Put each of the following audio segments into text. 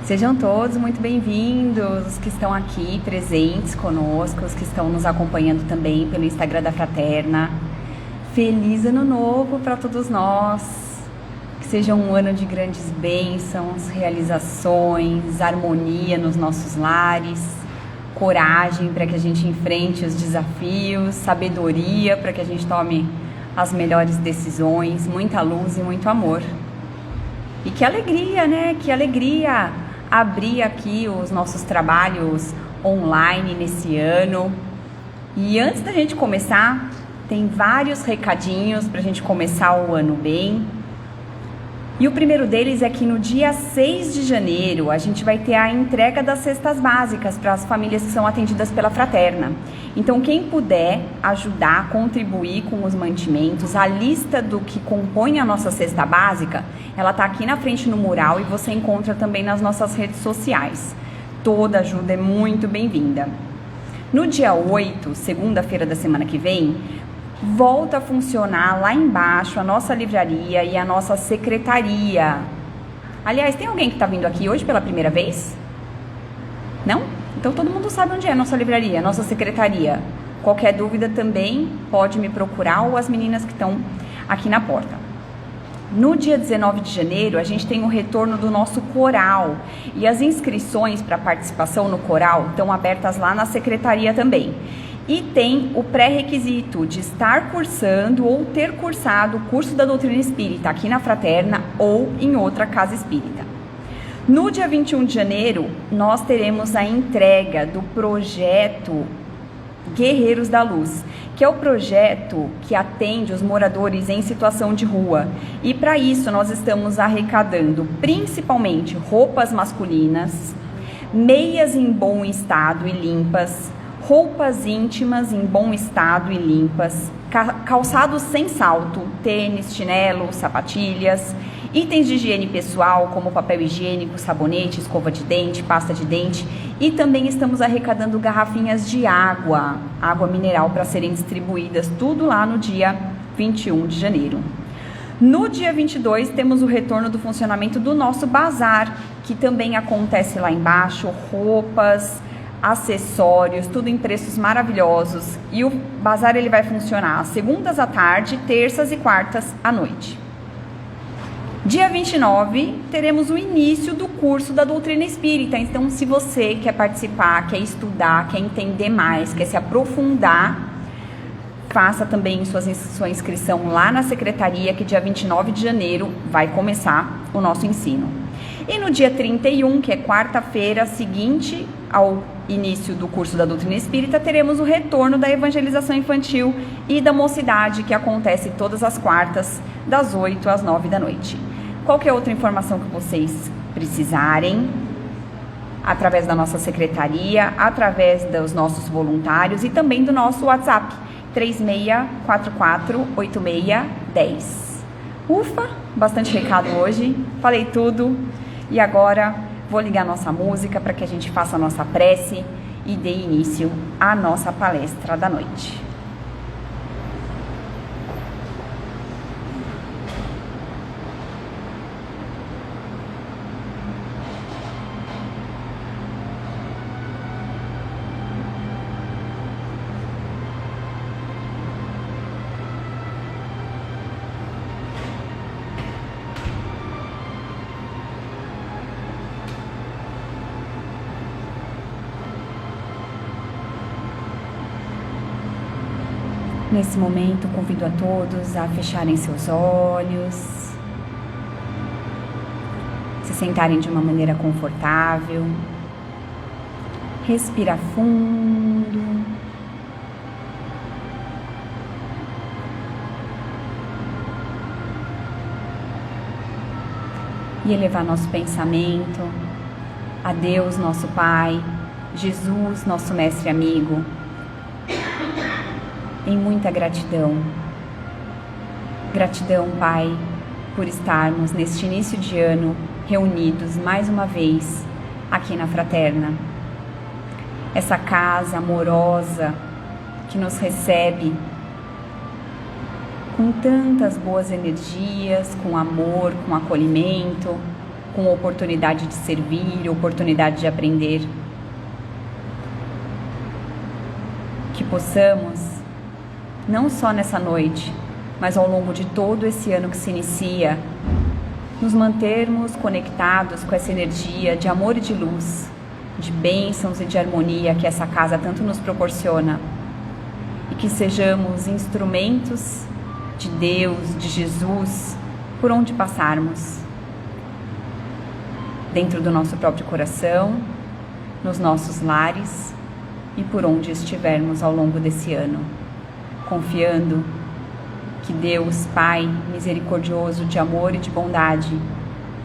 Sejam todos muito bem-vindos, os que estão aqui presentes conosco, os que estão nos acompanhando também pelo Instagram da Fraterna. Feliz Ano Novo para todos nós, que seja um ano de grandes bênçãos, realizações, harmonia nos nossos lares, coragem para que a gente enfrente os desafios, sabedoria para que a gente tome as melhores decisões, muita luz e muito amor. E que alegria, né? Que alegria abrir aqui os nossos trabalhos online nesse ano. E antes da gente começar, tem vários recadinhos para a gente começar o ano bem. E o primeiro deles é que no dia 6 de janeiro a gente vai ter a entrega das cestas básicas para as famílias que são atendidas pela Fraterna. Então quem puder ajudar, contribuir com os mantimentos, a lista do que compõe a nossa cesta básica, ela está aqui na frente no mural e você encontra também nas nossas redes sociais. Toda ajuda é muito bem-vinda. No dia 8, segunda-feira da semana que vem, volta a funcionar lá embaixo a nossa livraria e a nossa secretaria. Aliás, tem alguém que está vindo aqui hoje pela primeira vez? Não? Então todo mundo sabe onde é a nossa livraria, a nossa secretaria. Qualquer dúvida também pode me procurar ou as meninas que estão aqui na porta. No dia 19 de janeiro, a gente tem o retorno do nosso coral e as inscrições para participação no coral estão abertas lá na secretaria também. E tem o pré-requisito de estar cursando ou ter cursado o curso da doutrina espírita aqui na Fraterna ou em outra casa espírita. No dia 21 de janeiro, nós teremos a entrega do projeto Guerreiros da Luz, que é o projeto que atende os moradores em situação de rua. E para isso nós estamos arrecadando principalmente roupas masculinas, meias em bom estado e limpas, roupas íntimas em bom estado e limpas, calçados sem salto, tênis, chinelo, sapatilhas, itens de higiene pessoal como papel higiênico, sabonete, escova de dente, pasta de dente, e também estamos arrecadando garrafinhas de água mineral para serem distribuídas, tudo lá no dia 21 de janeiro. No dia 22 temos o retorno do funcionamento do nosso bazar, que também acontece lá embaixo, roupas, acessórios, tudo em preços maravilhosos. E o bazar ele vai funcionar às segundas à tarde, terças e quartas à noite. Dia 29 teremos o início do curso da doutrina espírita. Então, se você quer participar, quer estudar, quer entender mais, quer se aprofundar, faça também sua inscrição lá na secretaria, que dia 29 de janeiro vai começar o nosso ensino. E no dia 31, que é quarta-feira seguinte ao início do curso da doutrina espírita, teremos o retorno da evangelização infantil e da mocidade, que acontece todas as quartas, das 8 às 9 da noite. Qualquer outra informação que vocês precisarem, através da nossa secretaria, através dos nossos voluntários e também do nosso WhatsApp, 36448610. Ufa, bastante recado hoje, falei tudo. E agora vou ligar nossa música para que a gente faça a nossa prece e dê início à nossa palestra da noite. Nesse momento, convido a todos a fecharem seus olhos, se sentarem de uma maneira confortável, respira fundo, e elevar nosso pensamento a Deus, nosso Pai, Jesus, nosso mestre amigo, em muita gratidão. Gratidão, Pai, por estarmos neste início de ano reunidos mais uma vez aqui na Fraterna. Essa casa amorosa que nos recebe com tantas boas energias, com amor, com acolhimento, com oportunidade de servir, oportunidade de aprender. Que possamos, não só nessa noite, mas ao longo de todo esse ano que se inicia, nos mantermos conectados com essa energia de amor e de luz, de bênçãos e de harmonia que essa casa tanto nos proporciona, e que sejamos instrumentos de Deus, de Jesus, por onde passarmos, dentro do nosso próprio coração, nos nossos lares e por onde estivermos ao longo desse ano, confiando que Deus, Pai misericordioso, de amor e de bondade,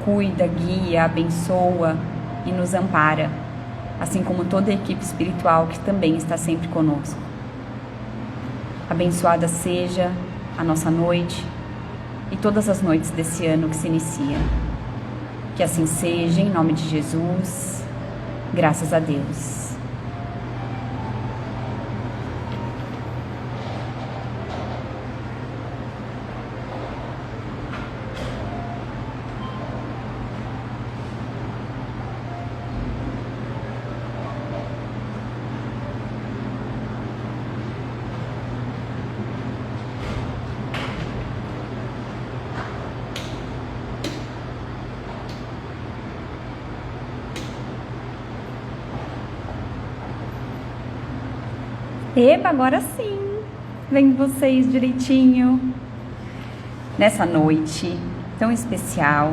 cuida, guia, abençoa e nos ampara, assim como toda a equipe espiritual que também está sempre conosco. Abençoada seja a nossa noite e todas as noites desse ano que se inicia. Que assim seja, em nome de Jesus, graças a Deus. Eba, agora sim, vem vocês direitinho. Nessa noite tão especial,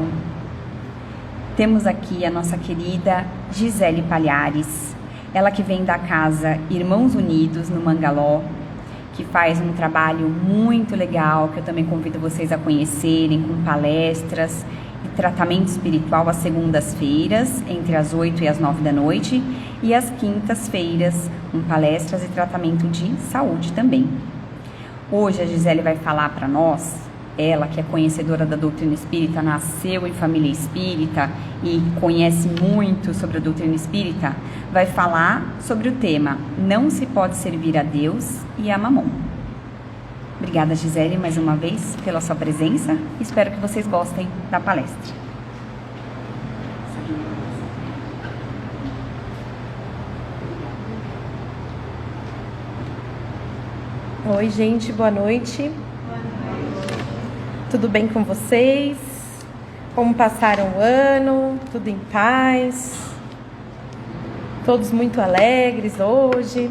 temos aqui a nossa querida Gisele Palhares, ela que vem da casa Irmãos Unidos, no Mangaló, que faz um trabalho muito legal, que eu também convido vocês a conhecerem, com palestras e tratamento espiritual às segundas-feiras, entre as 8 e as 9 da noite, e às quintas-feiras, com palestras e tratamento de saúde também. Hoje a Gisele vai falar para nós, ela que é conhecedora da doutrina espírita, nasceu em família espírita e conhece muito sobre a doutrina espírita, vai falar sobre o tema Não se pode servir a Deus e a Mamon. Obrigada, Gisele, mais uma vez pela sua presença. Espero que vocês gostem da palestra. Oi, gente, boa noite. Tudo bem com vocês? Como passaram o ano? Tudo em paz? Todos muito alegres hoje?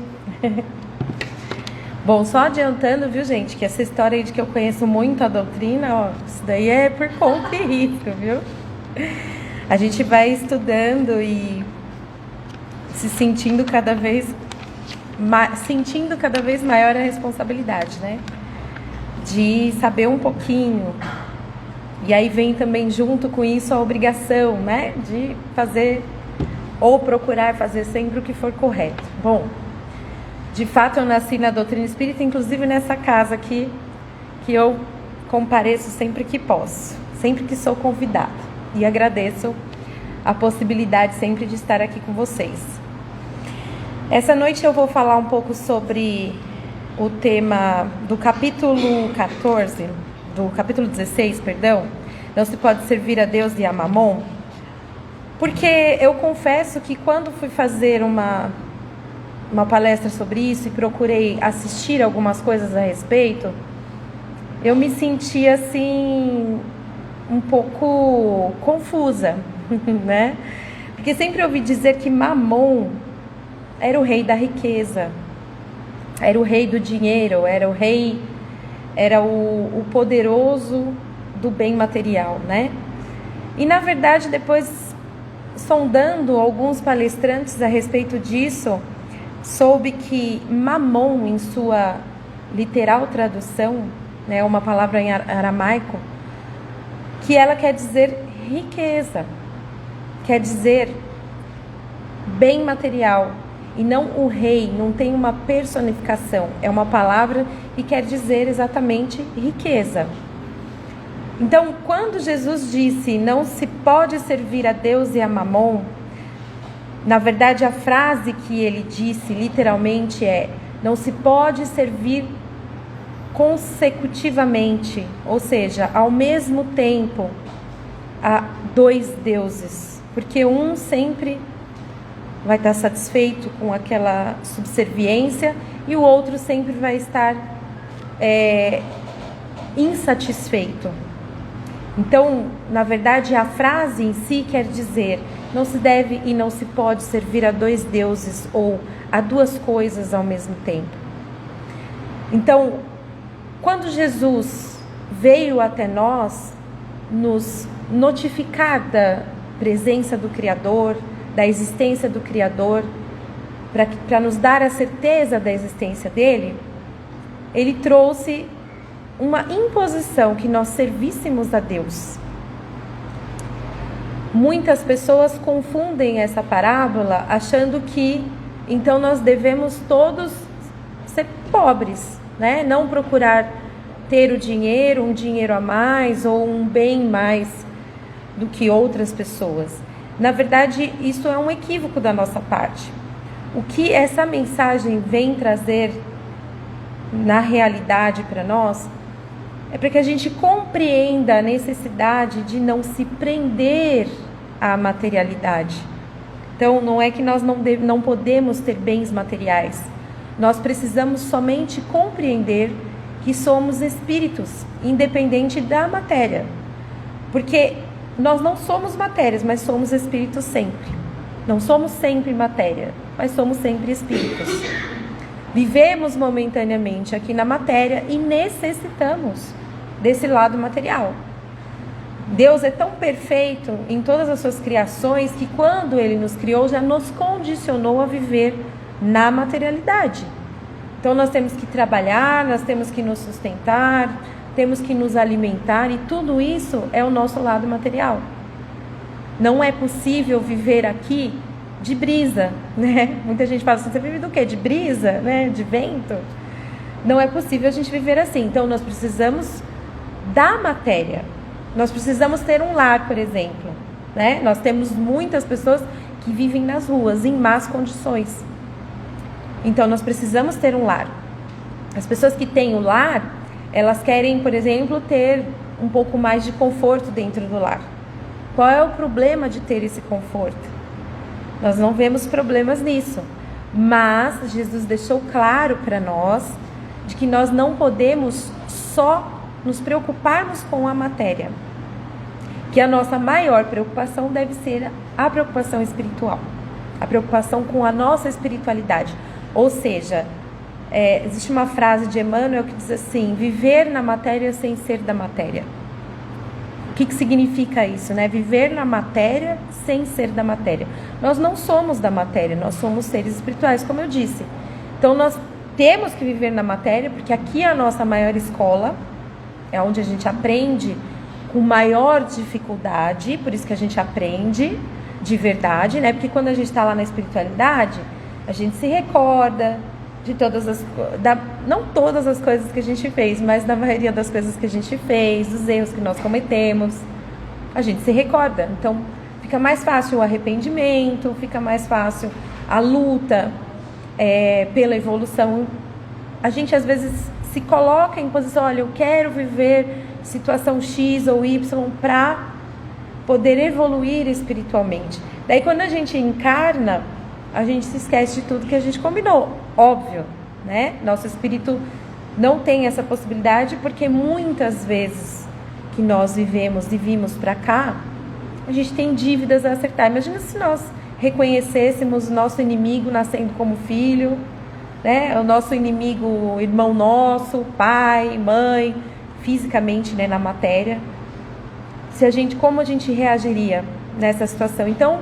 Bom, só adiantando, viu, gente, que essa história aí de que eu conheço muito a doutrina, ó, isso daí é por conta e risco, viu? A gente vai estudando e se sentindo cada vez maior a responsabilidade, né? De saber um pouquinho. E aí vem também junto com isso a obrigação, né? De fazer ou procurar fazer sempre o que for correto. Bom, de fato eu nasci na doutrina espírita, inclusive nessa casa aqui, que eu compareço sempre que posso, sempre que sou convidada. E agradeço a possibilidade sempre de estar aqui com vocês. Essa noite eu vou falar um pouco sobre o tema do capítulo 14, do capítulo 16, perdão, não se pode servir a Deus e a Mamon, porque eu confesso que quando fui fazer uma palestra sobre isso e procurei assistir algumas coisas a respeito, eu me senti assim um pouco confusa, né? Porque sempre ouvi dizer que Mamon era o rei da riqueza, era o rei do dinheiro, era o poderoso do bem material, né? E na verdade, depois, sondando alguns palestrantes a respeito disso, soube que Mamon, em sua literal tradução, né, uma palavra em aramaico, que ela quer dizer riqueza, quer dizer bem material. E não o rei, não tem uma personificação, é uma palavra e quer dizer exatamente riqueza. Então, quando Jesus disse, não se pode servir a Deus e a Mamon, na verdade a frase que ele disse literalmente é, não se pode servir consecutivamente, ou seja, ao mesmo tempo, a dois deuses, porque um sempre vai estar satisfeito com aquela subserviência e o outro sempre vai estar insatisfeito. Então, na verdade, a frase em si quer dizer: não se deve e não se pode servir a dois deuses ou a duas coisas ao mesmo tempo. Então, quando Jesus veio até nós, nos notificar da presença do Criador, da existência do Criador, para nos dar a certeza da existência dele, ele trouxe uma imposição que nós servíssemos a Deus. Muitas pessoas confundem essa parábola achando que então nós devemos todos ser pobres, né? Não procurar ter o dinheiro, um dinheiro a mais ou um bem mais do que outras pessoas. Na verdade, isso é um equívoco da nossa parte. O que essa mensagem vem trazer na realidade para nós é para que a gente compreenda a necessidade de não se prender à materialidade. Então, não é que nós não podemos ter bens materiais. Nós precisamos somente compreender que somos espíritos, independente da matéria. Porque nós não somos matérias, mas somos espíritos sempre. Não somos sempre matéria, mas somos sempre espíritos. Vivemos momentaneamente aqui na matéria e necessitamos desse lado material. Deus é tão perfeito em todas as suas criações que quando Ele nos criou, já nos condicionou a viver na materialidade. Então nós temos que trabalhar, nós temos que nos sustentar, temos que nos alimentar, e tudo isso é o nosso lado material. Não é possível viver aqui de brisa, né? Muita gente fala assim: você vive do quê? De brisa, né? De vento? Não é possível a gente viver assim. Então nós precisamos da matéria. Nós precisamos ter um lar, por exemplo, né? Nós temos muitas pessoas que vivem nas ruas em más condições. Então nós precisamos ter um lar. As pessoas que têm o lar, elas querem, por exemplo, ter um pouco mais de conforto dentro do lar. Qual é o problema de ter esse conforto? Nós não vemos problemas nisso. Mas Jesus deixou claro para nós de que nós não podemos só nos preocuparmos com a matéria. Que a nossa maior preocupação deve ser a preocupação espiritual. A preocupação com a nossa espiritualidade. Ou seja, existe uma frase de Emmanuel que diz assim: viver na matéria sem ser da matéria. O que significa isso, né? Viver na matéria sem ser da matéria. Nós não somos da matéria, nós somos seres espirituais, como eu disse. Então nós temos que viver na matéria, porque aqui é a nossa maior escola, é onde a gente aprende com maior dificuldade, por isso que a gente aprende de verdade, né? Porque quando a gente está lá na espiritualidade, a gente se recorda de não todas as coisas que a gente fez, mas da maioria das coisas que a gente fez, dos erros que nós cometemos, a gente se recorda. Então, fica mais fácil o arrependimento, fica mais fácil a luta pela evolução. A gente, às vezes, se coloca em posição: olha, eu quero viver situação X ou Y para poder evoluir espiritualmente. Daí, quando a gente encarna, a gente se esquece de tudo que a gente combinou. Óbvio, né? Nosso espírito não tem essa possibilidade, porque muitas vezes que nós vivemos e vimos para cá, a gente tem dívidas a acertar. Imagina se nós reconhecêssemos o nosso inimigo nascendo como filho, né? O nosso inimigo, irmão nosso, pai, mãe, fisicamente, né, na matéria. Como a gente reagiria nessa situação? Então,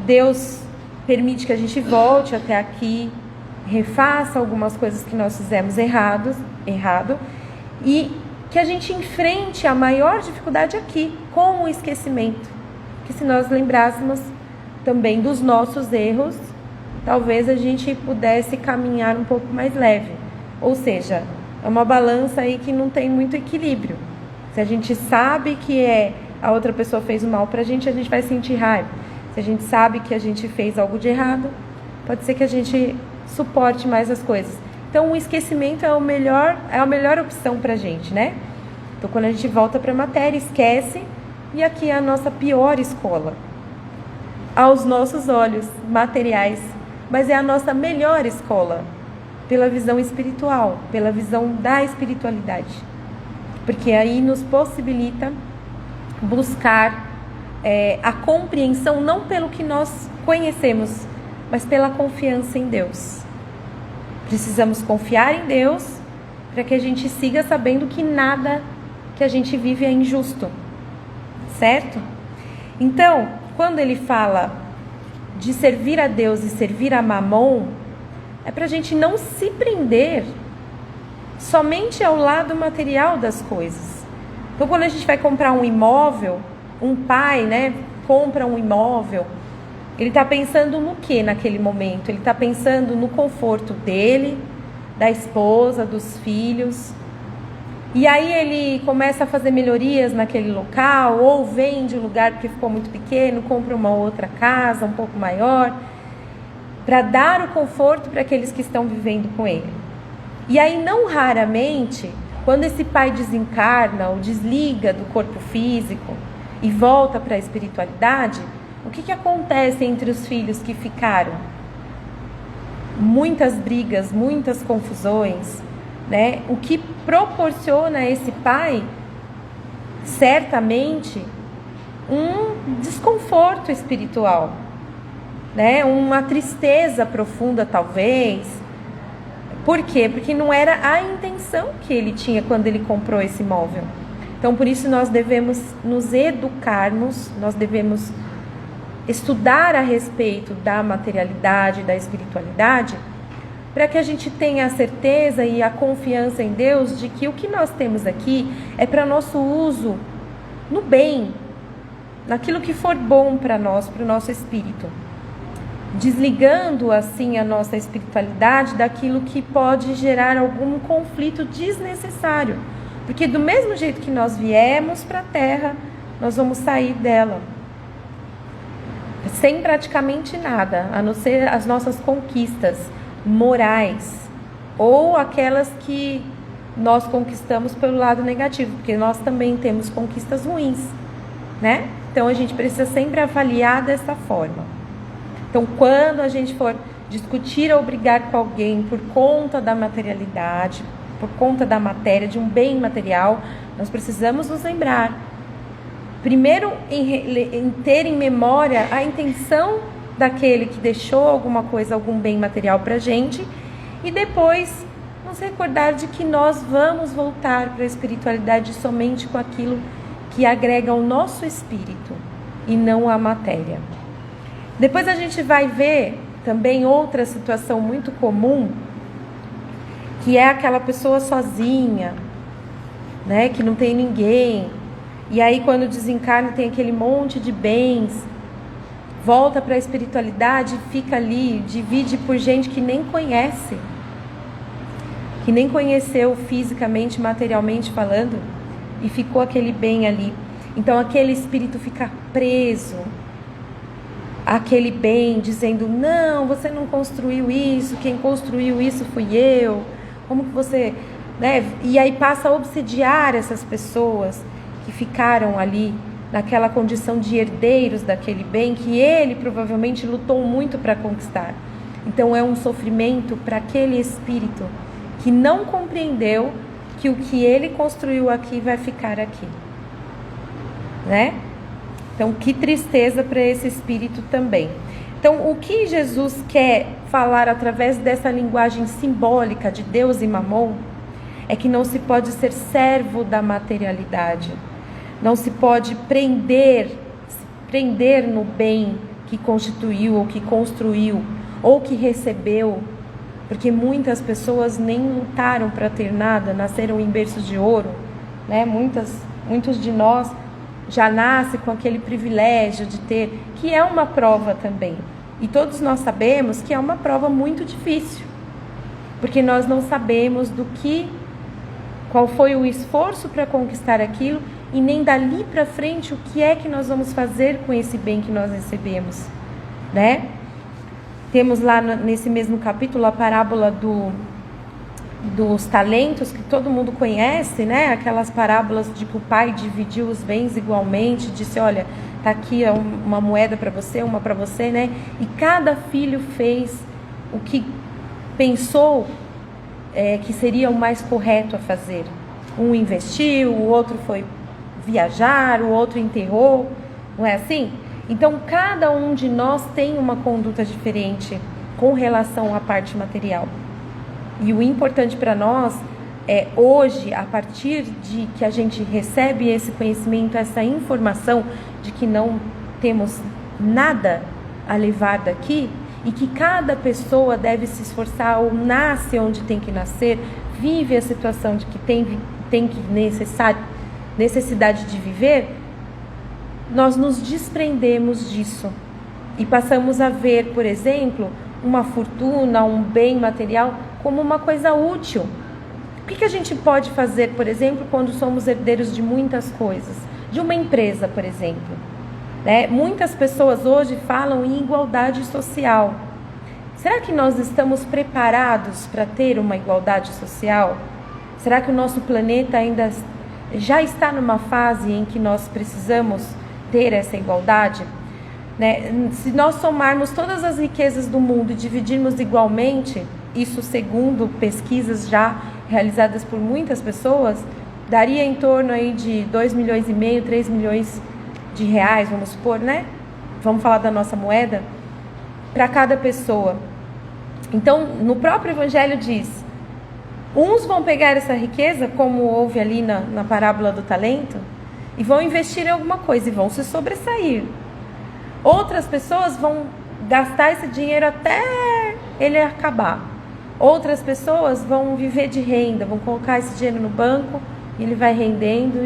Deus permite que a gente volte até aqui, refaça algumas coisas que nós fizemos errado, e que a gente enfrente a maior dificuldade aqui, com o esquecimento. Que se nós lembrássemos também dos nossos erros, talvez a gente pudesse caminhar um pouco mais leve. Ou seja, é uma balança aí que não tem muito equilíbrio. Se a gente sabe que a outra pessoa fez o mal pra gente vai sentir raiva. Se a gente sabe que a gente fez algo de errado, pode ser que a gente suporte mais as coisas. Então, o esquecimento é a melhor opção pra gente, né? Então, quando a gente volta pra matéria, esquece, E aqui é a nossa pior escola, aos nossos olhos materiais, mas é a nossa melhor escola, pela visão espiritual, pela visão da espiritualidade, porque aí nos possibilita buscar a compreensão não pelo que nós conhecemos, mas pela confiança em Deus. Precisamos confiar em Deus para que a gente siga sabendo que nada que a gente vive é injusto, certo? Então, quando ele fala de servir a Deus e servir a Mamon, é para a gente não se prender somente ao lado material das coisas. Então, quando a gente vai comprar um imóvel, um pai, né, compra um imóvel, ele está pensando no que naquele momento? Ele está pensando no conforto dele, da esposa, dos filhos. E aí ele começa a fazer melhorias naquele local, ou vende o lugar porque ficou muito pequeno, compra uma outra casa um pouco maior, para dar o conforto para aqueles que estão vivendo com ele. E aí, não raramente, quando esse pai desencarna ou desliga do corpo físico e volta para a espiritualidade, o que acontece entre os filhos que ficaram? Muitas brigas, muitas confusões, né? O que proporciona a esse pai, certamente, um desconforto espiritual, né? Uma tristeza profunda, talvez. Por quê? Porque não era a intenção que ele tinha quando ele comprou esse imóvel. Então, por isso, nós devemos nos educarmos, nós devemos estudar a respeito da materialidade, da espiritualidade, para que a gente tenha a certeza e a confiança em Deus de que o que nós temos aqui é para nosso uso no bem, naquilo que for bom para nós, para o nosso espírito, desligando assim a nossa espiritualidade daquilo que pode gerar algum conflito desnecessário, porque do mesmo jeito que nós viemos para a Terra, nós vamos sair dela sem praticamente nada, a não ser as nossas conquistas morais, ou aquelas que nós conquistamos pelo lado negativo, porque nós também temos conquistas ruins, né? Então a gente precisa sempre avaliar dessa forma. Então, quando a gente for discutir ou brigar com alguém por conta da materialidade, por conta da matéria, de um bem material, nós precisamos nos lembrar, primeiro, em ter em memória a intenção daquele que deixou alguma coisa, algum bem material para a gente, e depois nos recordar de que nós vamos voltar para a espiritualidade somente com aquilo que agrega ao nosso espírito e não à matéria. Depois a gente vai ver também outra situação muito comum, que é aquela pessoa sozinha, né, que não tem ninguém. E aí, quando desencarna, tem aquele monte de bens, volta para a espiritualidade, fica ali, divide por gente que nem conhece, que nem conheceu fisicamente, materialmente falando, e ficou aquele bem ali. Então, aquele espírito fica preso àquele bem, dizendo: não, você não construiu isso, quem construiu isso fui eu, como que você... né? E aí passa a obsediar essas pessoas que ficaram ali naquela condição de herdeiros daquele bem que ele provavelmente lutou muito para conquistar. Então é um sofrimento para aquele espírito que não compreendeu que o que ele construiu aqui vai ficar aqui, né? Então, que tristeza para esse espírito também. Então, o que Jesus quer falar através dessa linguagem simbólica de Deus e Mamon é que não se pode ser servo da materialidade. Não se pode prender no bem que constituiu, ou que construiu, ou que recebeu, porque muitas pessoas nem lutaram para ter nada, nasceram em berços de ouro, né? Muitos de nós já nascem com aquele privilégio de ter, que é uma prova também. E todos nós sabemos que é uma prova muito difícil, porque nós não sabemos qual foi o esforço para conquistar aquilo, e nem dali para frente o que é que nós vamos fazer com esse bem que nós recebemos, né? Temos lá nesse mesmo capítulo a parábola dos talentos que todo mundo conhece, né? Aquelas parábolas de que o pai dividiu os bens igualmente, disse, olha, tá aqui uma moeda para você, uma para você, né? E cada filho fez o que pensou que seria o mais correto a fazer. Um investiu, o outro foi viajar, o outro enterrou, não é assim? Então, cada um de nós tem uma conduta diferente com relação à parte material. E o importante para nós é hoje, a partir de que a gente recebe esse conhecimento, essa informação de que não temos nada a levar daqui e que cada pessoa deve se esforçar ou nasce onde tem que nascer, vive a situação de que tem que necessidade de viver, nós nos desprendemos disso e passamos a ver, por exemplo, uma fortuna, um bem material como uma coisa útil. O que a gente pode fazer, por exemplo, quando somos herdeiros de muitas coisas? De uma empresa, por exemplo. Né? Muitas pessoas hoje falam em igualdade social. Será que nós estamos preparados para ter uma igualdade social? Será que o nosso planeta ainda já está numa fase em que nós precisamos ter essa igualdade? Né? Se nós somarmos todas as riquezas do mundo e dividirmos igualmente, isso segundo pesquisas já realizadas por muitas pessoas, daria em torno aí de 2,5 milhões, 3 milhões de reais, vamos supor, né? Vamos falar da nossa moeda, para cada pessoa. Então, no próprio Evangelho diz, uns vão pegar essa riqueza, como houve ali na parábola do talento, e vão investir em alguma coisa e vão se sobressair. Outras pessoas vão gastar esse dinheiro até ele acabar. Outras pessoas vão viver de renda, vão colocar esse dinheiro no banco e ele vai rendendo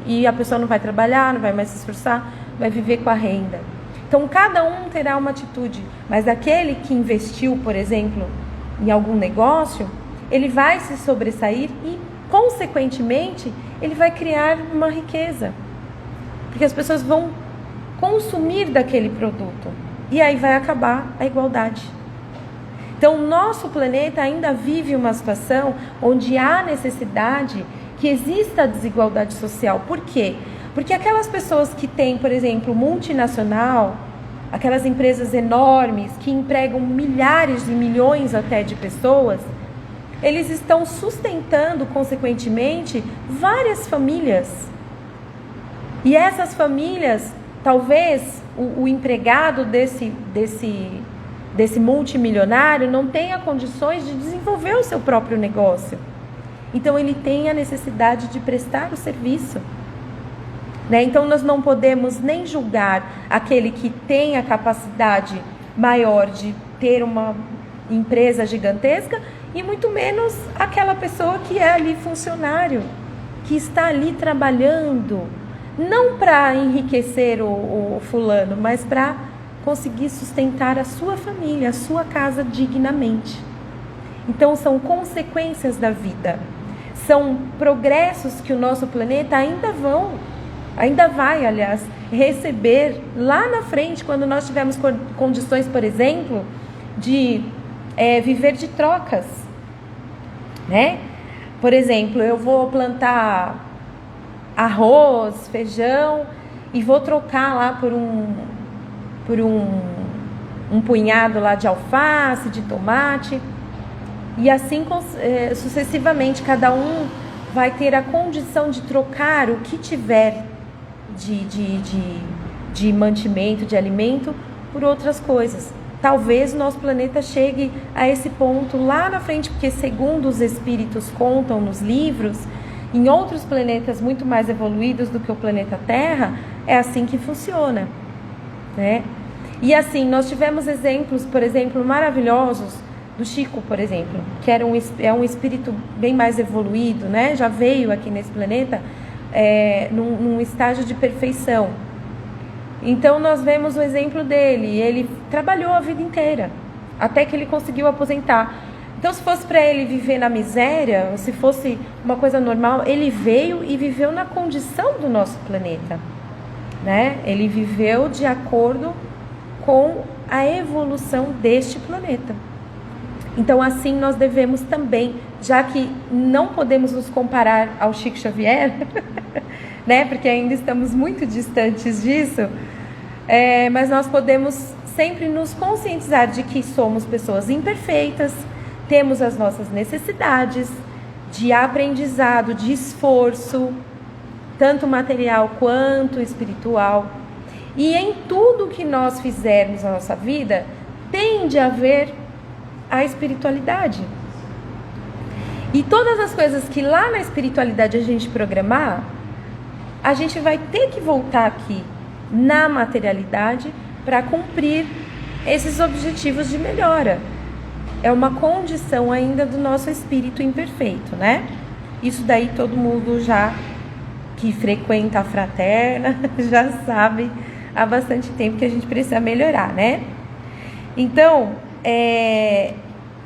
e a pessoa não vai trabalhar, não vai mais se esforçar, vai viver com a renda. Então, cada um terá uma atitude, mas aquele que investiu, por exemplo, em algum negócio, ele vai se sobressair e, consequentemente, ele vai criar uma riqueza. Porque as pessoas vão consumir daquele produto. E aí vai acabar a igualdade. Então, o nosso planeta ainda vive uma situação onde há necessidade que exista a desigualdade social. Por quê? Porque aquelas pessoas que têm, por exemplo, multinacional, aquelas empresas enormes que empregam milhares e milhões até de pessoas, eles estão sustentando, consequentemente, várias famílias. E essas famílias, talvez o empregado desse multimilionário não tenha condições de desenvolver o seu próprio negócio. Então, ele tem a necessidade de prestar o serviço. Né? Então, nós não podemos nem julgar aquele que tem a capacidade maior de ter uma empresa gigantesca e muito menos aquela pessoa que é ali funcionário, que está ali trabalhando, não para enriquecer o fulano, mas para conseguir sustentar a sua família, a sua casa dignamente. Então, são consequências da vida, são progressos que o nosso planeta ainda vai, aliás, receber lá na frente, quando nós tivermos condições, por exemplo, de viver de trocas, né? Por exemplo, eu vou plantar arroz, feijão e vou trocar lá por um punhado lá de alface, de tomate, e assim sucessivamente, cada um vai ter a condição de trocar o que tiver de mantimento, de alimento, por outras coisas. Talvez o nosso planeta chegue a esse ponto lá na frente, porque segundo os espíritos contam nos livros, em outros planetas muito mais evoluídos do que o planeta Terra, é assim que funciona, né? E assim, nós tivemos exemplos, por exemplo, maravilhosos do Chico, por exemplo, que é um espírito bem mais evoluído, né? Já veio aqui nesse planeta num estágio de perfeição. Então, nós vemos o exemplo dele. Ele trabalhou a vida inteira, até que ele conseguiu aposentar. Então, se fosse para ele viver na miséria, ou se fosse uma coisa normal, ele veio e viveu na condição do nosso planeta, né? Ele viveu de acordo com a evolução deste planeta. Então, assim, nós devemos também, já que não podemos nos comparar ao Chico Xavier, né, porque ainda estamos muito distantes disso, mas nós podemos sempre nos conscientizar de que somos pessoas imperfeitas, temos as nossas necessidades de aprendizado, de esforço, tanto material quanto espiritual. E em tudo que nós fizermos na nossa vida, tem de haver a espiritualidade. E todas as coisas que lá na espiritualidade a gente programar, a gente vai ter que voltar aqui na materialidade para cumprir esses objetivos de melhora. É uma condição ainda do nosso espírito imperfeito, né? Isso daí todo mundo já que frequenta a fraterna já sabe há bastante tempo que a gente precisa melhorar, né? Então,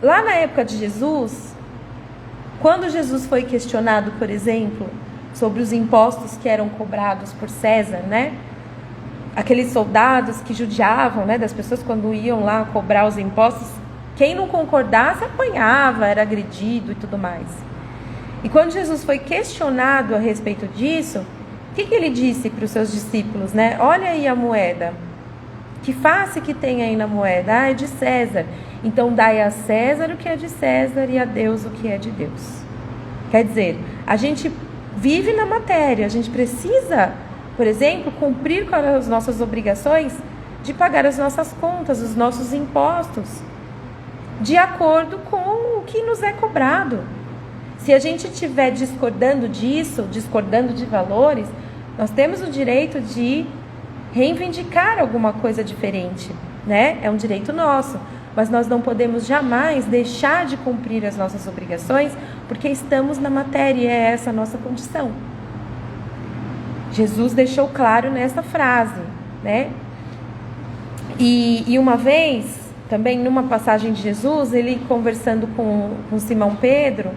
lá na época de Jesus, quando Jesus foi questionado, por exemplo, sobre os impostos que eram cobrados por César, né? Aqueles soldados que judiavam, né, das pessoas quando iam lá cobrar os impostos, quem não concordasse apanhava, era agredido e tudo mais. E quando Jesus foi questionado a respeito disso, o que ele disse para os seus discípulos, né? Olha aí a moeda. Que face que tem aí na moeda? Ah, é de César. Então dai a César o que é de César e a Deus o que é de Deus. Quer dizer, a gente vive na matéria, a gente precisa, por exemplo, cumprir com as nossas obrigações de pagar as nossas contas, os nossos impostos, de acordo com o que nos é cobrado. Se a gente estiver discordando disso, discordando de valores, nós temos o direito de reivindicar alguma coisa diferente, né? É um direito nosso, mas nós não podemos jamais deixar de cumprir as nossas obrigações, porque estamos na matéria e é essa a nossa condição. Jesus deixou claro nessa frase, né? E uma vez, também numa passagem de Jesus, ele conversando com Simão Pedro,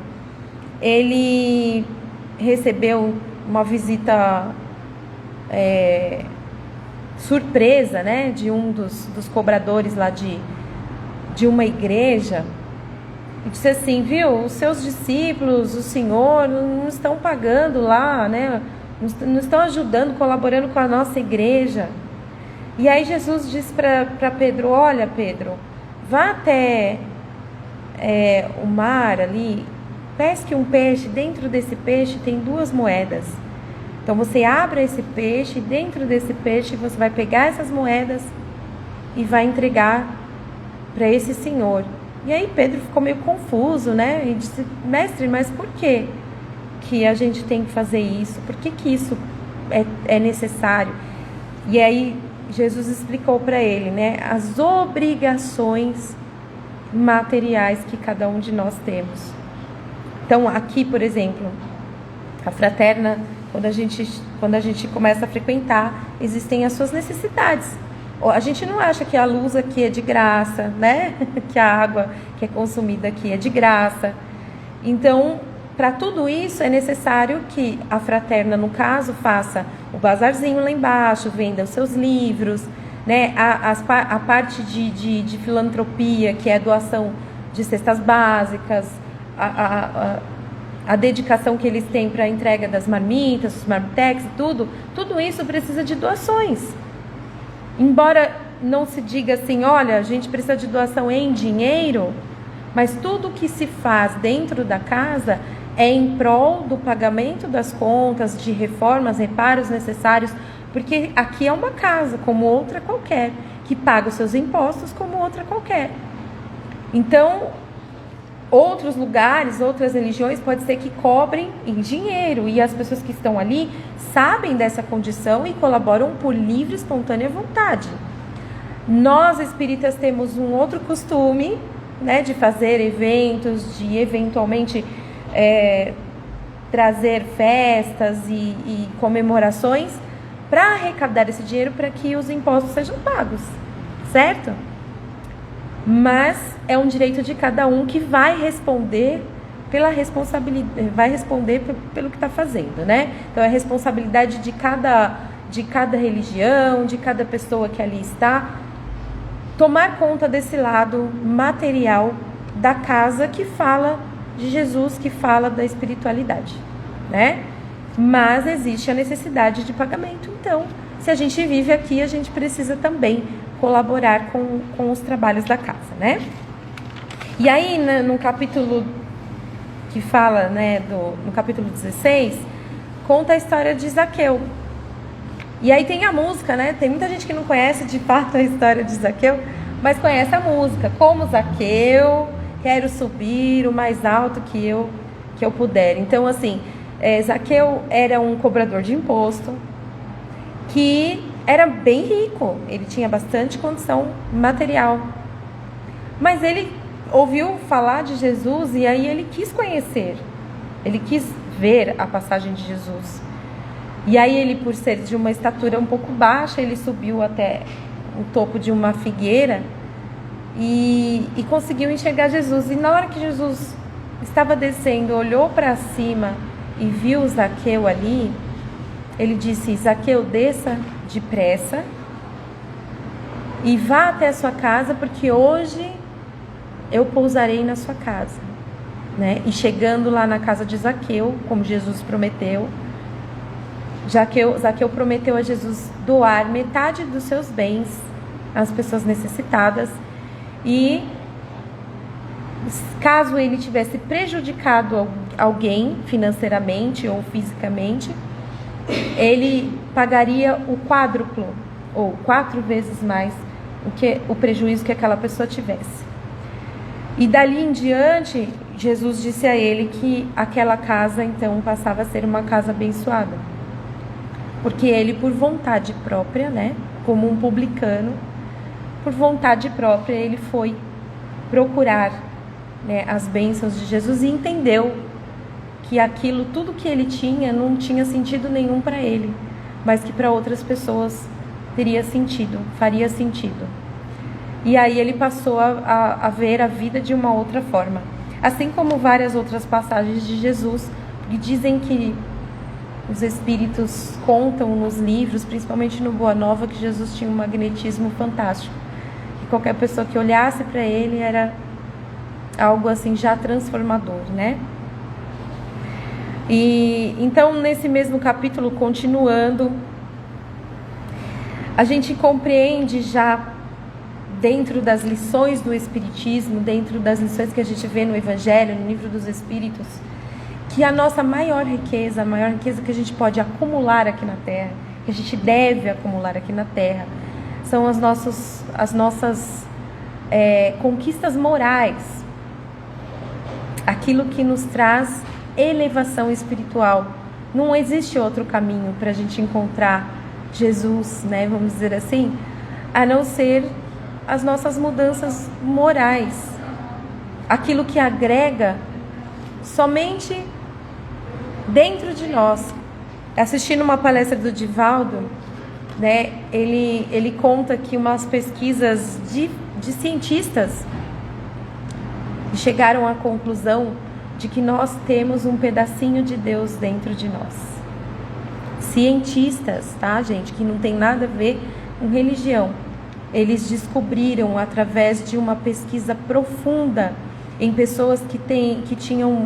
ele recebeu uma visita surpresa, né, de um dos cobradores lá de uma igreja, e disse assim, viu, os seus discípulos, o Senhor, não estão pagando lá, né, não estão ajudando, colaborando com a nossa igreja. E aí Jesus disse para Pedro, olha Pedro, vá até o mar ali, pesque um peixe, dentro desse peixe tem 2 moedas. Então você abre esse peixe, dentro desse peixe você vai pegar essas moedas e vai entregar para esse senhor. E aí Pedro ficou meio confuso, né? E disse, mestre, mas por que a gente tem que fazer isso? Por que isso é necessário? E aí Jesus explicou para ele, né? As obrigações materiais que cada um de nós temos. Então aqui, por exemplo, a fraterna, quando a gente começa a frequentar, existem as suas necessidades. A gente não acha que a luz aqui é de graça, né? Que a água que é consumida aqui é de graça. Então, para tudo isso é necessário que a fraterna, no caso, faça o bazarzinho lá embaixo, venda os seus livros, né? A parte de filantropia, que é a doação de cestas básicas, a dedicação que eles têm para a entrega das marmitas, os marmitex e tudo isso precisa de doações. Embora não se diga assim, olha, a gente precisa de doação em dinheiro, mas tudo que se faz dentro da casa é em prol do pagamento das contas, de reformas, reparos necessários, porque aqui é uma casa, como outra qualquer, que paga os seus impostos como outra qualquer. Então, outros lugares, outras religiões, pode ser que cobrem em dinheiro, e as pessoas que estão ali sabem dessa condição e colaboram por livre e espontânea vontade. Nós espíritas temos um outro costume, né, de fazer eventos, de eventualmente trazer festas e comemorações para arrecadar esse dinheiro para que os impostos sejam pagos, certo? Mas é um direito de cada um que vai responder pela responsabilidade, vai responder pelo que está fazendo, né? Então é responsabilidade de cada religião, de cada pessoa que ali está, tomar conta desse lado material da casa que fala de Jesus, que fala da espiritualidade, né? Mas existe a necessidade de pagamento. Então, se a gente vive aqui, a gente precisa também colaborar com os trabalhos da casa, né? E aí, no capítulo que fala, né, no capítulo 16, conta a história de Zaqueu. E aí tem a música, né? Tem muita gente que não conhece de fato a história de Zaqueu, mas conhece a música. Como Zaqueu, quero subir o mais alto que eu puder. Então, assim, Zaqueu era um cobrador de imposto que era bem rico. Ele tinha bastante condição material. Mas ele ouviu falar de Jesus e aí ele quis conhecer. Ele quis ver a passagem de Jesus. E aí ele, por ser de uma estatura um pouco baixa, ele subiu até o topo de uma figueira e conseguiu enxergar Jesus. E na hora que Jesus estava descendo, olhou para cima e viu Zaqueu ali, ele disse: Zaqueu, desça depressa e vá até a sua casa, porque hoje eu pousarei na sua casa, né? E chegando lá na casa de Zaqueu, como Jesus prometeu, Zaqueu prometeu a Jesus doar metade dos seus bens às pessoas necessitadas, e caso ele tivesse prejudicado alguém financeiramente ou fisicamente, ele pagaria o quádruplo ou 4 vezes mais o prejuízo que aquela pessoa tivesse. E dali em diante, Jesus disse a ele que aquela casa então passava a ser uma casa abençoada. Porque ele, por vontade própria, né, como um publicano, por vontade própria, ele foi procurar, né, as bênçãos de Jesus e entendeu que aquilo, tudo que ele tinha, não tinha sentido nenhum para ele, mas que para outras pessoas teria sentido, faria sentido. E aí ele passou a ver a vida de uma outra forma. Assim como várias outras passagens de Jesus, que dizem que os espíritos contam nos livros, principalmente no Boa Nova, que Jesus tinha um magnetismo fantástico. Que qualquer pessoa que olhasse para ele era algo assim já transformador, né? E então, nesse mesmo capítulo, continuando, a gente compreende já dentro das lições do Espiritismo, dentro das lições que a gente vê no Evangelho, no Livro dos Espíritos, que a nossa maior riqueza, a maior riqueza que a gente pode acumular aqui na Terra, que a gente deve acumular aqui na Terra, são as nossas conquistas morais, aquilo que nos traz elevação espiritual. Não existe outro caminho para a gente encontrar Jesus, né, vamos dizer assim, a não ser as nossas mudanças morais, aquilo que agrega somente dentro de nós. Assistindo uma palestra do Divaldo, né, ele conta que umas pesquisas de cientistas chegaram à conclusão de que nós temos um pedacinho de Deus dentro de nós. Cientistas, tá, gente, que não tem nada a ver com religião. Eles descobriram, através de uma pesquisa profunda em pessoas que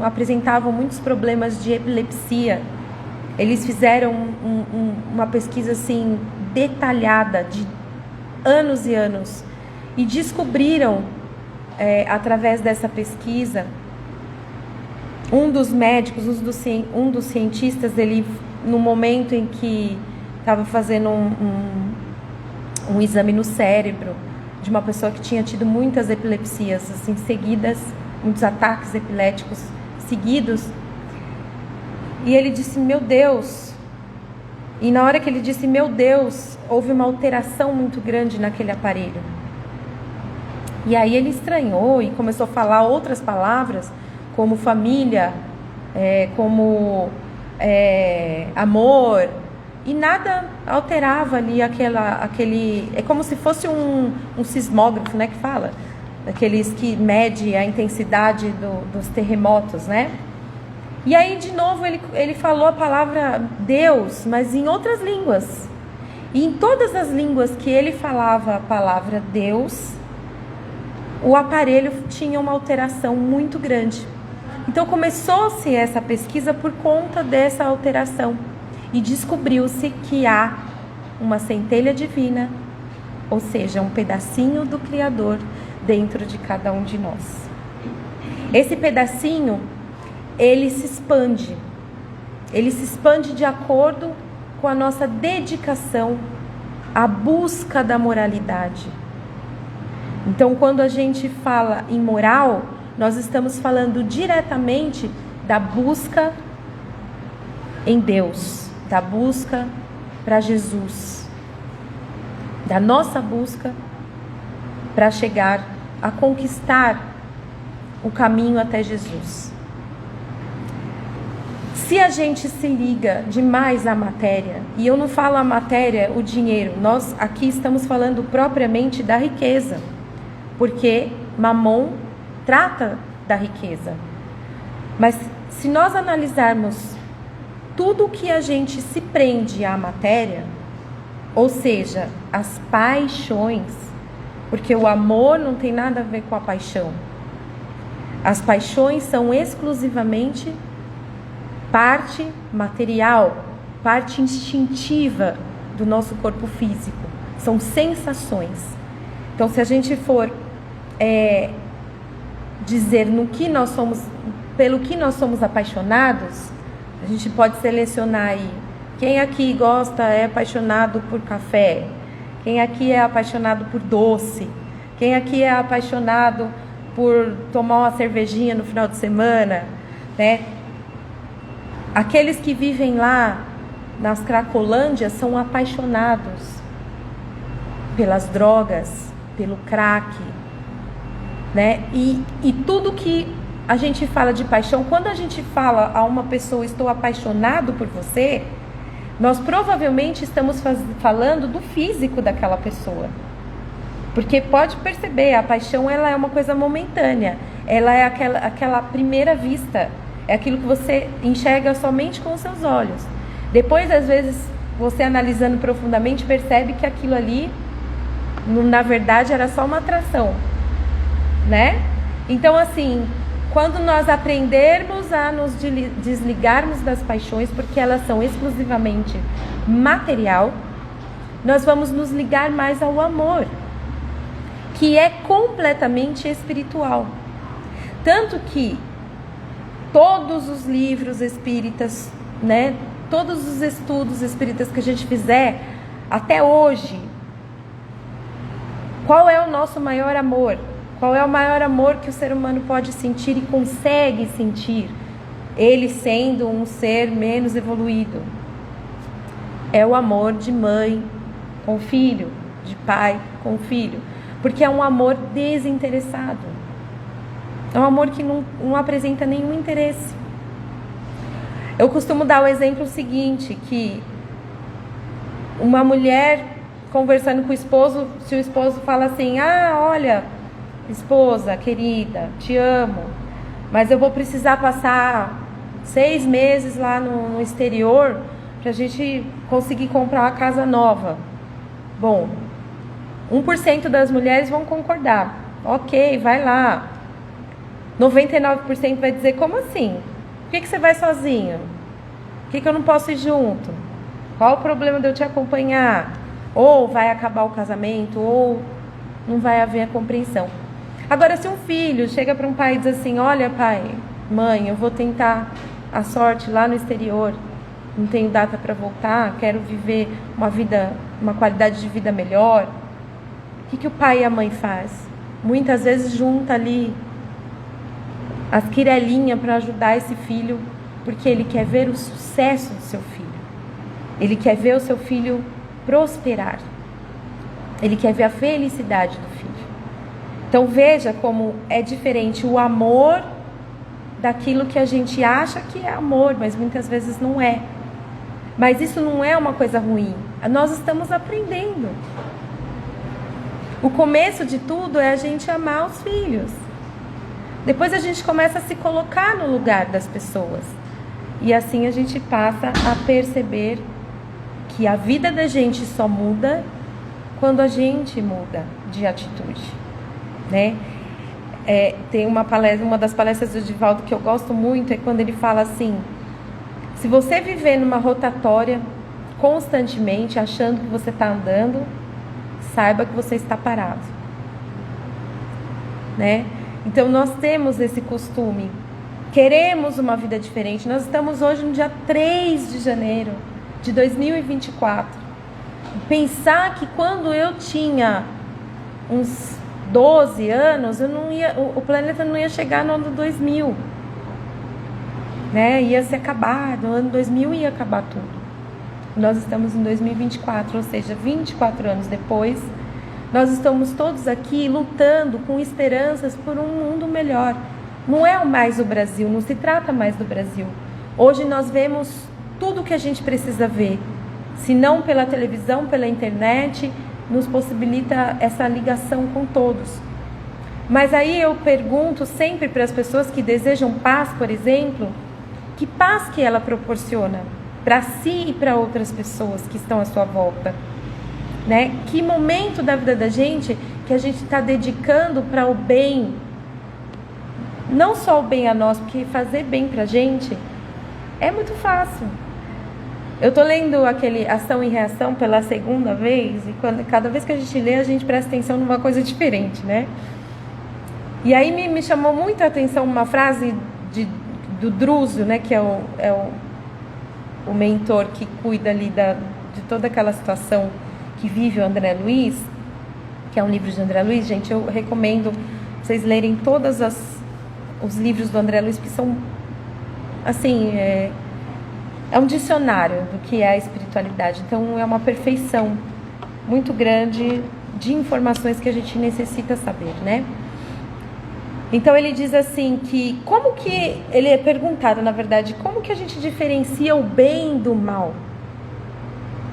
apresentavam muitos problemas de epilepsia. Eles fizeram uma pesquisa assim detalhada de anos e anos e descobriram, através dessa pesquisa, um dos médicos, um dos cientistas, ele, no momento em que estava fazendo um exame no cérebro de uma pessoa que tinha tido muitas epilepsias assim seguidas, muitos ataques epiléticos seguidos, e ele disse: meu Deus. E na hora que ele disse meu Deus, houve uma alteração muito grande naquele aparelho. E aí ele estranhou e começou a falar outras palavras, como família, como amor, e nada alterava ali aquele... É como se fosse um sismógrafo, né, que fala, daqueles que mede a intensidade dos terremotos, né? E aí, de novo, ele falou a palavra Deus, mas em outras línguas. E em todas as línguas que ele falava a palavra Deus, o aparelho tinha uma alteração muito grande. Então começou-se essa pesquisa por conta dessa alteração e descobriu-se que há uma centelha divina, ou seja, um pedacinho do Criador dentro de cada um de nós. Esse pedacinho, ele se expande de acordo com a nossa dedicação à busca da moralidade. Então, quando a gente fala em moral, nós estamos falando diretamente da busca em Deus, da busca para Jesus, da nossa busca para chegar a conquistar o caminho até Jesus. Se a gente se liga demais à matéria, e eu não falo a matéria, o dinheiro, nós aqui estamos falando propriamente da riqueza, porque Mamon trata da riqueza. Mas se nós analisarmos tudo que a gente se prende à matéria, ou seja, as paixões, porque o amor não tem nada a ver com a paixão. As paixões são exclusivamente parte material, parte instintiva do nosso corpo físico. São sensações. Então, se a gente for dizer no que nós somos, pelo que nós somos apaixonados, a gente pode selecionar aí. Quem aqui é apaixonado por café? Quem aqui é apaixonado por doce? Quem aqui é apaixonado por tomar uma cervejinha no final de semana, né? Aqueles que vivem lá nas Cracolândias são apaixonados pelas drogas, pelo crack, né? E tudo que a gente fala de paixão, quando a gente fala a uma pessoa, estou apaixonado por você, nós provavelmente estamos falando do físico daquela pessoa. Porque pode perceber, a paixão ela é uma coisa momentânea. Ela é aquela primeira vista. É aquilo que você enxerga somente com os seus olhos. Depois, às vezes, você analisando profundamente, percebe que aquilo ali, na verdade, era só uma atração, né? Então, assim, quando nós aprendermos a nos desligarmos das paixões, porque elas são exclusivamente material, nós vamos nos ligar mais ao amor, que é completamente espiritual. Tanto que todos os livros espíritas, né, todos os estudos espíritas que a gente fizer até hoje, qual é o nosso maior amor? Qual é o maior amor que o ser humano pode sentir e consegue sentir, ele sendo um ser menos evoluído? É o amor de mãe com filho, de pai com filho, porque é um amor desinteressado. É um amor que não apresenta nenhum interesse. Eu costumo dar o exemplo seguinte, que uma mulher conversando com o esposo, se o esposo fala assim, olha, esposa querida, te amo, mas eu vou precisar passar 6 meses lá no exterior para a gente conseguir comprar uma casa nova. Bom, 1% das mulheres vão concordar. Ok, vai lá. 99% vai dizer, como assim? Por que você vai sozinho? Por que eu não posso ir junto? Qual o problema de eu te acompanhar? Ou vai acabar o casamento, ou não vai haver a compreensão. Agora, se um filho chega para um pai e diz assim, olha pai, mãe, eu vou tentar a sorte lá no exterior, não tenho data para voltar, quero viver uma qualidade de vida melhor. O que o pai e a mãe faz? Muitas vezes junta ali as quirelinhas para ajudar esse filho, porque ele quer ver o sucesso do seu filho. Ele quer ver o seu filho prosperar. Ele quer ver a felicidade do filho. Então veja como é diferente o amor daquilo que a gente acha que é amor, mas muitas vezes não é. Mas isso não é uma coisa ruim. Nós estamos aprendendo. O começo de tudo é a gente amar os filhos. Depois a gente começa a se colocar no lugar das pessoas. E assim a gente passa a perceber que a vida da gente só muda quando a gente muda de atitude, né? tem uma das palestras do Divaldo que eu gosto muito, é quando ele fala assim: se você viver numa rotatória constantemente, achando que você está andando, saiba que você está parado, né? Então nós temos esse costume, queremos uma vida diferente. Nós estamos hoje no dia 3 de janeiro de 2024. Pensar que quando eu tinha uns 12 anos, o planeta não ia chegar no ano 2000, né? Ia se acabar, no ano 2000 ia acabar tudo. Nós estamos em 2024, ou seja, 24 anos depois, nós estamos todos aqui lutando com esperanças por um mundo melhor. Não é mais o Brasil, não se trata mais do Brasil. Hoje nós vemos tudo o que a gente precisa ver, se não pela televisão, pela internet, nos possibilita essa ligação com todos. Mas aí eu pergunto sempre para as pessoas que desejam paz, por exemplo, que paz que ela proporciona para si e para outras pessoas que estão à sua volta, né? Que momento da vida da gente que a gente está dedicando para o bem, não só o bem a nós, porque fazer bem para a gente é muito fácil. Eu estou lendo aquele Ação e Reação pela segunda vez, e cada vez que a gente lê, a gente presta atenção numa coisa diferente, né? E aí me chamou muito a atenção uma frase do Druso, né, que é o mentor que cuida ali de toda aquela situação que vive o André Luiz, que é um livro de André Luiz. Gente, eu recomendo vocês lerem todos os livros do André Luiz, que são, assim, é um dicionário do que é a espiritualidade. Então, é uma perfeição muito grande de informações que a gente necessita saber, né? Então, ele diz assim que, como que, ele é perguntado, na verdade, como que a gente diferencia o bem do mal?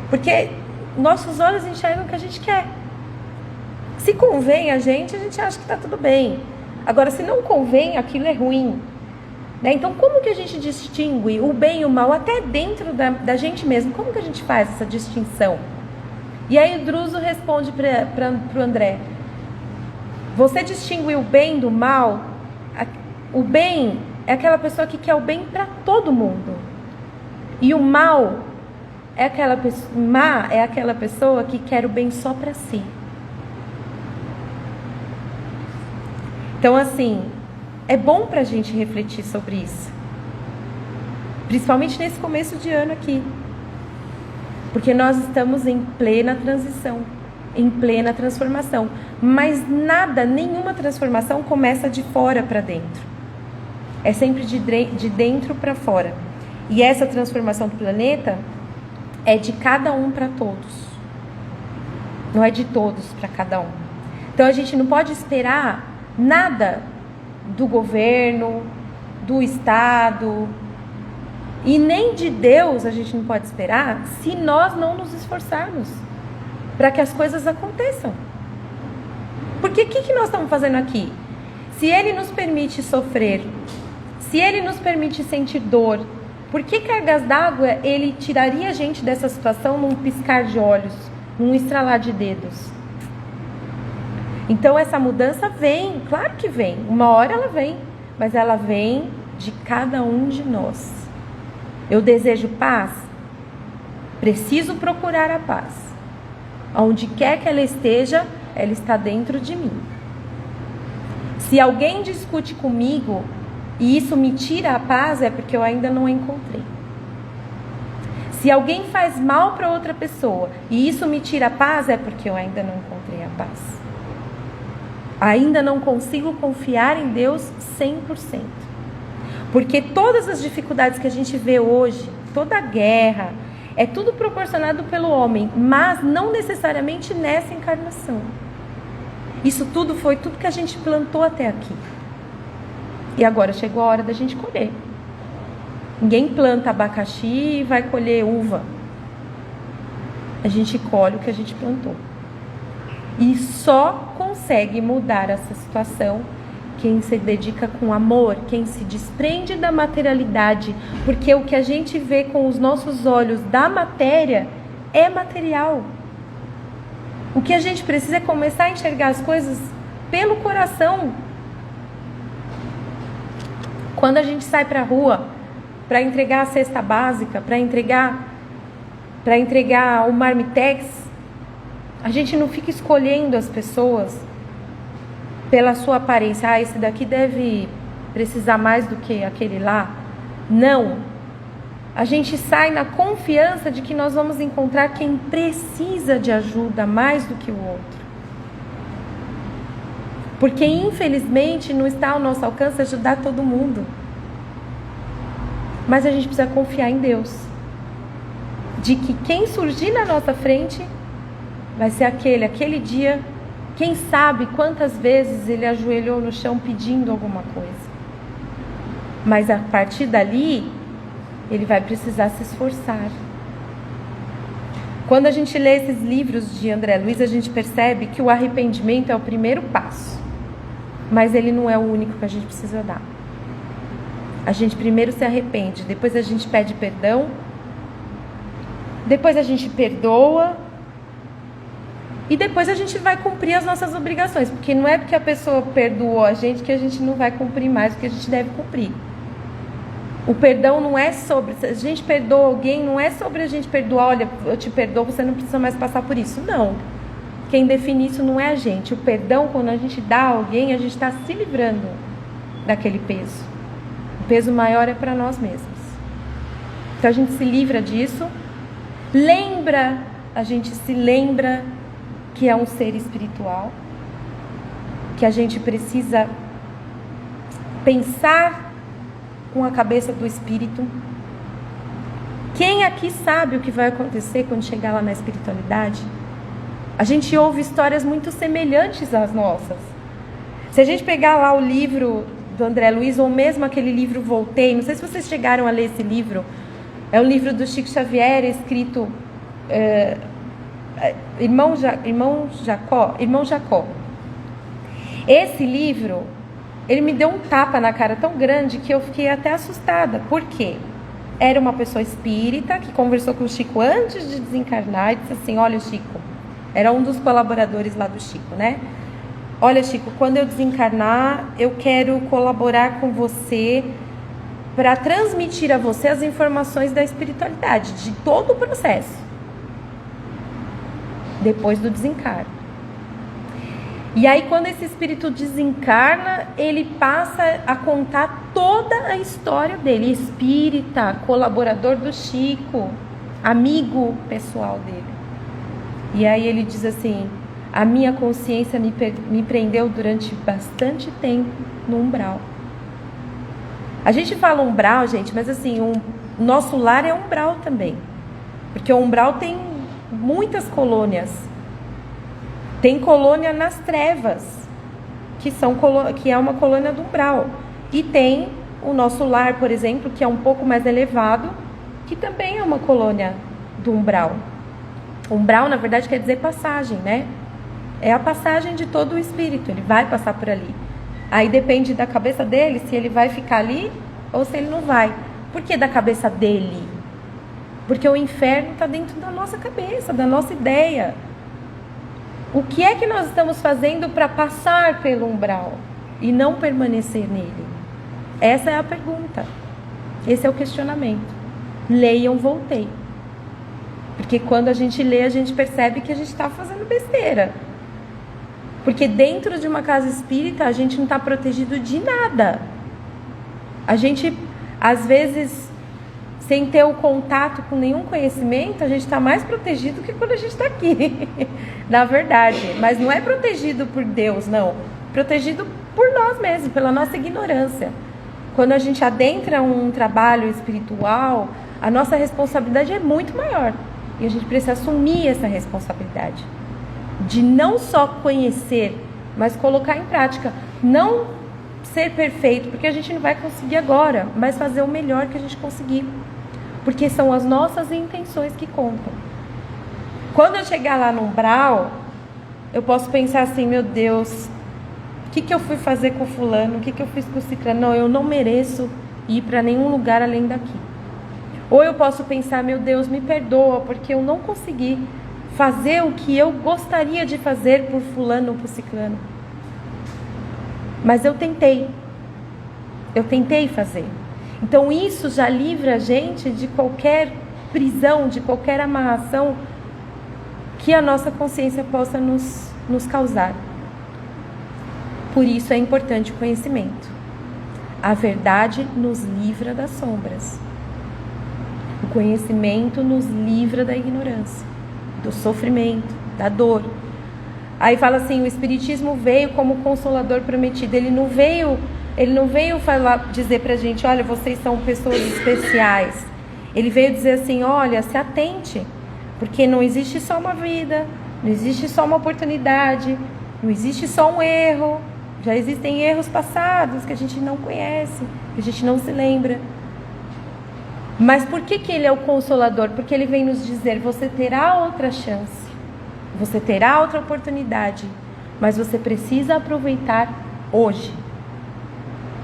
Porque nossos olhos enxergam o que a gente quer. Se convém a gente acha que está tudo bem. Agora, se não convém, aquilo é ruim. Né? Então, como que a gente distingue o bem e o mal, até dentro da gente mesmo? Como que a gente faz essa distinção? E aí o Druso responde para o André: você distingue o bem do mal? O bem é aquela pessoa que quer o bem para todo mundo. E o mal é aquela pessoa que quer o bem só para si. Então, assim, é bom para a gente refletir sobre isso. Principalmente nesse começo de ano aqui. Porque nós estamos em plena transição, em plena transformação. Mas nenhuma transformação começa de fora para dentro. É sempre de dentro para fora. E essa transformação do planeta é de cada um para todos. Não é de todos para cada um. Então a gente não pode esperar nada do governo, do Estado, e nem de Deus a gente não pode esperar se nós não nos esforçarmos para que as coisas aconteçam. Porque o que nós estamos fazendo aqui? Se Ele nos permite sofrer, se Ele nos permite sentir dor, por que cargas d'água Ele tiraria a gente dessa situação num piscar de olhos, num estralar de dedos? Então essa mudança vem, claro que vem, uma hora ela vem, mas ela vem de cada um de nós. Eu desejo paz? Preciso procurar a paz. Onde quer que ela esteja, ela está dentro de mim. Se alguém discute comigo e isso me tira a paz, é porque eu ainda não a encontrei. Se alguém faz mal para outra pessoa e isso me tira a paz, é porque eu ainda não encontrei a paz. Ainda não consigo confiar em Deus 100%. Porque todas as dificuldades que a gente vê hoje, toda a guerra, é tudo proporcionado pelo homem, mas não necessariamente nessa encarnação. Isso tudo foi tudo que a gente plantou até aqui. E agora chegou a hora da gente colher. Ninguém planta abacaxi e vai colher uva. A gente colhe o que a gente plantou. E só consegue mudar essa situação quem se dedica com amor, quem se desprende da materialidade, porque o que a gente vê com os nossos olhos da matéria é material. O que a gente precisa é começar a enxergar as coisas pelo coração, Quando a gente sai para a rua para entregar a cesta básica, para entregar o marmitex, a gente não fica escolhendo as pessoas pela sua aparência. Ah, esse daqui deve precisar mais do que aquele lá. Não. A gente sai na confiança de que nós vamos encontrar quem precisa de ajuda mais do que o outro. Porque, infelizmente, não está ao nosso alcance ajudar todo mundo. Mas a gente precisa confiar em Deus. De que quem surgir na nossa frente vai ser aquele dia. Quem sabe quantas vezes ele ajoelhou no chão pedindo alguma coisa. Mas a partir dali, ele vai precisar se esforçar. Quando a gente lê esses livros de André Luiz, a gente percebe que o arrependimento é o primeiro passo. Mas ele não é o único que a gente precisa dar. A gente primeiro se arrepende, depois a gente pede perdão, depois a gente perdoa e depois a gente vai cumprir as nossas obrigações. Porque não é porque a pessoa perdoou a gente que a gente não vai cumprir mais o que a gente deve cumprir. O perdão não é sobre... Se a gente perdoa alguém, não é sobre a gente perdoar. Olha, eu te perdoo, você não precisa mais passar por isso. Não. Quem define isso não é a gente. O perdão, quando a gente dá a alguém, a gente está se livrando daquele peso. O peso maior é para nós mesmos. Então a gente se livra disso. A gente se lembra que é um ser espiritual. Que a gente precisa pensar com a cabeça do espírito. Quem aqui sabe o que vai acontecer quando chegar lá na espiritualidade? A gente ouve histórias muito semelhantes às nossas. Se a gente pegar lá o livro do André Luiz, ou mesmo aquele livro Voltei, não sei se vocês chegaram a ler esse livro, é um livro do Chico Xavier, escrito Irmão Jacó. Esse livro, ele me deu um tapa na cara tão grande que eu fiquei até assustada. Por quê? Era uma pessoa espírita que conversou com o Chico antes de desencarnar e disse assim: olha, Chico, era um dos colaboradores lá do Chico, né? Olha, Chico, quando eu desencarnar, eu quero colaborar com você para transmitir a você as informações da espiritualidade, de todo o processo, depois do desencarno. E aí, quando esse espírito desencarna, ele passa a contar toda a história dele. Espírita, colaborador do Chico, amigo pessoal dele. E aí ele diz assim: a minha consciência me prendeu durante bastante tempo no umbral. A gente fala umbral, gente, mas assim, o nosso lar é umbral também. Porque o umbral tem muitas colônias. Tem colônia nas trevas, que é uma colônia do umbral. E tem o nosso lar, por exemplo, que é um pouco mais elevado, que também é uma colônia do umbral. Umbral, na verdade, quer dizer passagem, né? É a passagem de todo o espírito, ele vai passar por ali. Aí depende da cabeça dele, se ele vai ficar ali ou se ele não vai. Por que da cabeça dele? Porque o inferno está dentro da nossa cabeça, da nossa ideia. O que é que nós estamos fazendo para passar pelo umbral e não permanecer nele? Essa é a pergunta. Esse é o questionamento. Leiam Voltei. Porque quando a gente lê, a gente percebe que a gente está fazendo besteira. Porque dentro de uma casa espírita, a gente não está protegido de nada. A gente, às vezes, sem ter o contato com nenhum conhecimento, a gente está mais protegido que quando a gente está aqui. Na verdade. Mas não é protegido por Deus, não. Protegido por nós mesmos, pela nossa ignorância. Quando a gente adentra um trabalho espiritual, a nossa responsabilidade é muito maior. E a gente precisa assumir essa responsabilidade. De não só conhecer, mas colocar em prática. Não ser perfeito, porque a gente não vai conseguir agora, mas fazer o melhor que a gente conseguir. Porque são as nossas intenções que contam. Quando eu chegar lá no umbral, eu posso pensar assim: meu Deus, o que eu fui fazer com fulano? O que eu fiz com o ciclano? Não, eu não mereço ir para nenhum lugar além daqui. Ou eu posso pensar: meu Deus, me perdoa, porque eu não consegui fazer o que eu gostaria de fazer por fulano ou por ciclano. Mas eu tentei. Eu tentei fazer. Então isso já livra a gente de qualquer prisão, de qualquer amarração que a nossa consciência possa nos causar. Por isso é importante o conhecimento. A verdade nos livra das sombras. O conhecimento nos livra da ignorância, do sofrimento, da dor. Aí fala assim, o Espiritismo veio como consolador prometido. Ele não veio dizer pra gente, olha, vocês são pessoas especiais. Ele veio dizer assim, olha, se atente, porque não existe só uma vida, não existe só uma oportunidade, não existe só um erro. Já existem erros passados que a gente não conhece, que a gente não se lembra. Mas por que ele é o consolador? Porque ele vem nos dizer, você terá outra chance, você terá outra oportunidade, mas você precisa aproveitar hoje.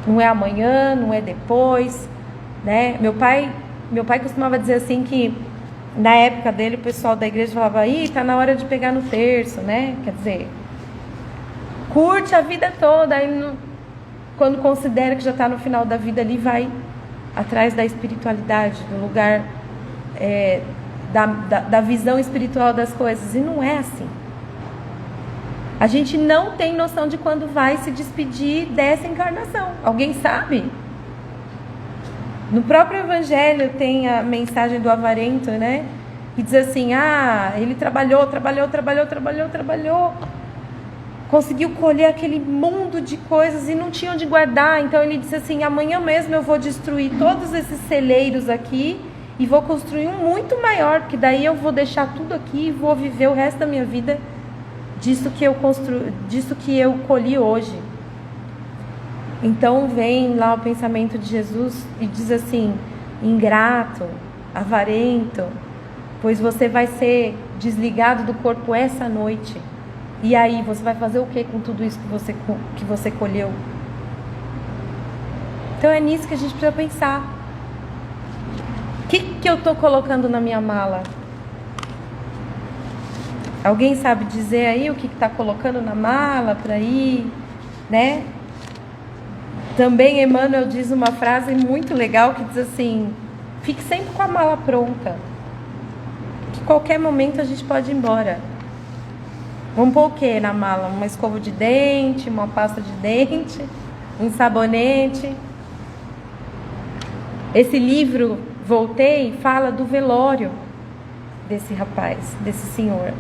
Não é amanhã, não é depois, né? Meu pai costumava dizer assim que na época dele o pessoal da igreja falava, aí tá na hora de pegar no terço, né? Quer dizer, curte a vida toda, aí quando considera que já está no final da vida ali, vai atrás da espiritualidade, do lugar da visão espiritual das coisas. E não é assim. A gente não tem noção de quando vai se despedir dessa encarnação. Alguém sabe? No próprio Evangelho tem a mensagem do avarento, né? Que diz assim, ele trabalhou, conseguiu colher aquele mundo de coisas e não tinha onde guardar. Então ele disse assim, amanhã mesmo eu vou destruir todos esses celeiros aqui e vou construir um muito maior, porque daí eu vou deixar tudo aqui e vou viver o resto da minha vida disso que eu colhi hoje. Então vem lá o pensamento de Jesus e diz assim, ingrato, avarento, pois você vai ser desligado do corpo essa noite. E aí, você vai fazer o que com tudo isso que você colheu? Então é nisso que a gente precisa pensar. O que eu estou colocando na minha mala? Alguém sabe dizer aí o que está colocando na mala para ir, né? Também Emmanuel diz uma frase muito legal que diz assim, fique sempre com a mala pronta, que qualquer momento a gente pode ir embora. Vamos pôr o que na mala? Uma escova de dente, uma pasta de dente, um sabonete. Esse livro, Voltei, fala do velório desse rapaz, desse senhor.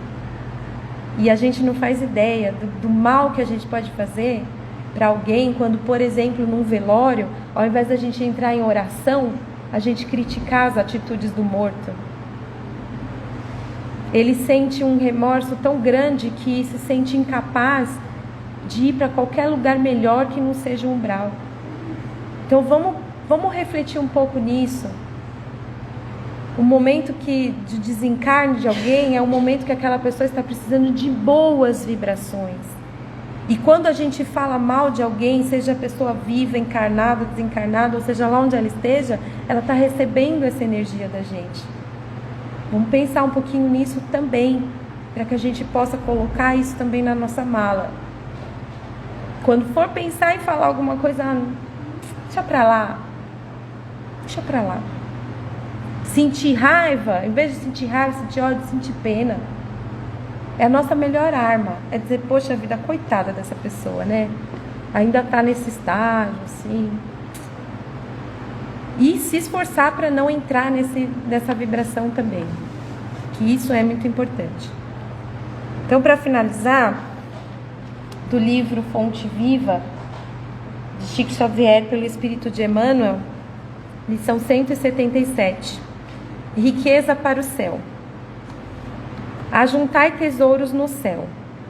E a gente não faz ideia do mal que a gente pode fazer para alguém quando, por exemplo, num velório, ao invés da gente entrar em oração, a gente criticar as atitudes do morto. Ele sente um remorso tão grande que se sente incapaz de ir para qualquer lugar melhor que não seja o umbral. Então vamos refletir um pouco nisso. O momento de desencarne de alguém é o momento que aquela pessoa está precisando de boas vibrações. E quando a gente fala mal de alguém, seja a pessoa viva, encarnada, desencarnada, ou seja lá onde ela esteja, ela está recebendo essa energia da gente. Vamos pensar um pouquinho nisso também, para que a gente possa colocar isso também na nossa mala. Quando for pensar em falar alguma coisa, deixa pra lá. Deixa pra lá. Sentir raiva, em vez de sentir raiva, sentir ódio, sentir pena. É a nossa melhor arma. É dizer, poxa vida, coitada dessa pessoa, né? Ainda tá nesse estágio, assim. E se esforçar para não entrar nessa vibração também, que isso é muito importante. Então, para finalizar, do livro Fonte Viva, de Chico Xavier pelo Espírito de Emmanuel, lição 177, riqueza para o céu. Ajuntai tesouros no céu.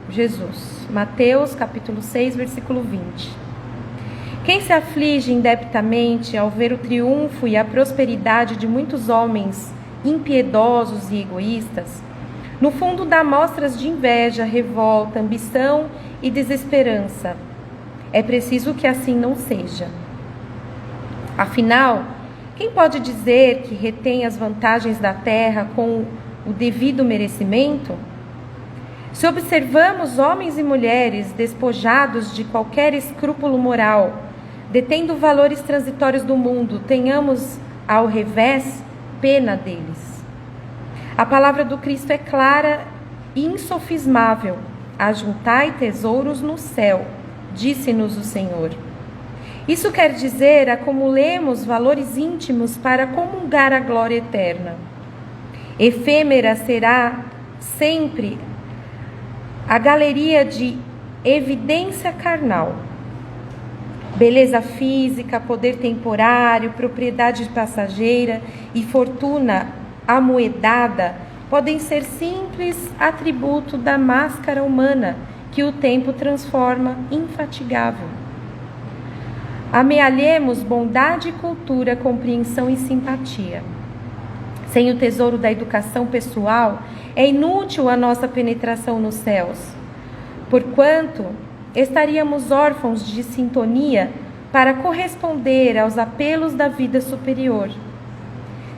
Jesus, Mateus capítulo 6, versículo 20. Quem se aflige indebitamente ao ver o triunfo e a prosperidade de muitos homens impiedosos e egoístas, no fundo dá mostras de inveja, revolta, ambição e desesperança. É preciso que assim não seja. Afinal, quem pode dizer que retém as vantagens da terra com o devido merecimento? Se observamos homens e mulheres despojados de qualquer escrúpulo moral, detendo valores transitórios do mundo, tenhamos ao revés pena deles. A palavra do Cristo é clara e insofismável. Ajuntai tesouros no céu, disse-nos o Senhor. Isso quer dizer, acumulemos valores íntimos para comungar a glória eterna. Efêmera será sempre a galeria de evidência carnal. Beleza física, poder temporário, propriedade passageira e fortuna amoedada podem ser simples atributo da máscara humana que o tempo transforma infatigável. Amealhemos bondade, cultura, compreensão e simpatia. Sem o tesouro da educação pessoal, é inútil a nossa penetração nos céus, porquanto estaríamos órfãos de sintonia para corresponder aos apelos da vida superior.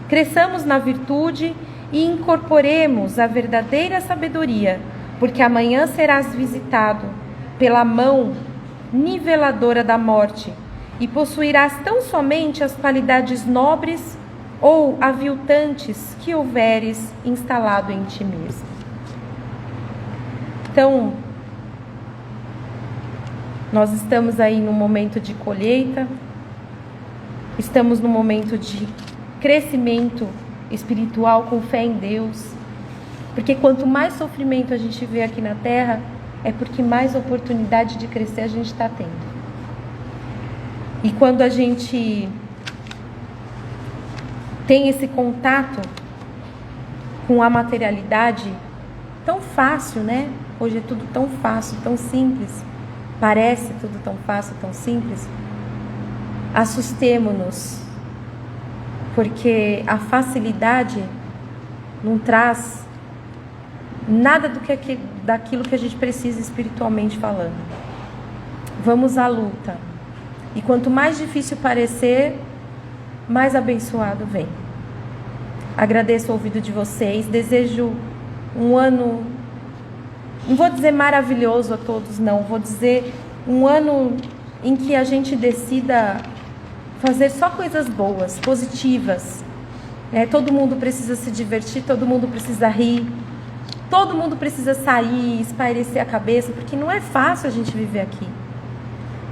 Cresçamos na virtude e incorporemos a verdadeira sabedoria, porque amanhã serás visitado pela mão niveladora da morte e possuirás tão somente as qualidades nobres ou aviltantes que houveres instalado em ti mesmo. Então, nós estamos aí num momento de colheita, estamos num momento de crescimento espiritual com fé em Deus, porque quanto mais sofrimento a gente vê aqui na Terra, é porque mais oportunidade de crescer a gente está tendo. E quando a gente tem esse contato com a materialidade tão fácil, né? Hoje é tudo tão fácil, tão simples. Parece tudo tão fácil, tão simples. Assustemo-nos, porque a facilidade não traz nada daquilo que a gente precisa espiritualmente falando. Vamos à luta. E quanto mais difícil parecer, mais abençoado vem. Agradeço o ouvido de vocês. Desejo um ano, não vou dizer maravilhoso a todos, não. Vou dizer um ano em que a gente decida fazer só coisas boas, positivas. Todo mundo precisa se divertir, todo mundo precisa rir, todo mundo precisa sair, espairecer a cabeça, porque não é fácil a gente viver aqui.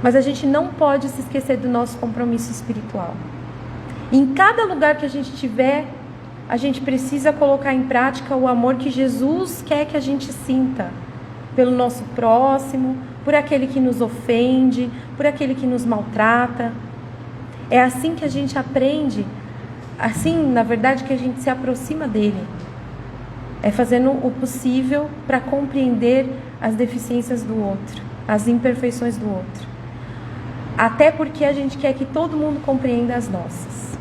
Mas a gente não pode se esquecer do nosso compromisso espiritual. Em cada lugar que a gente estiver, a gente precisa colocar em prática o amor que Jesus quer que a gente sinta pelo nosso próximo, por aquele que nos ofende, por aquele que nos maltrata. É assim que a gente aprende, assim, na verdade, que a gente se aproxima dele. É fazendo o possível para compreender as deficiências do outro, as imperfeições do outro. Até porque a gente quer que todo mundo compreenda as nossas.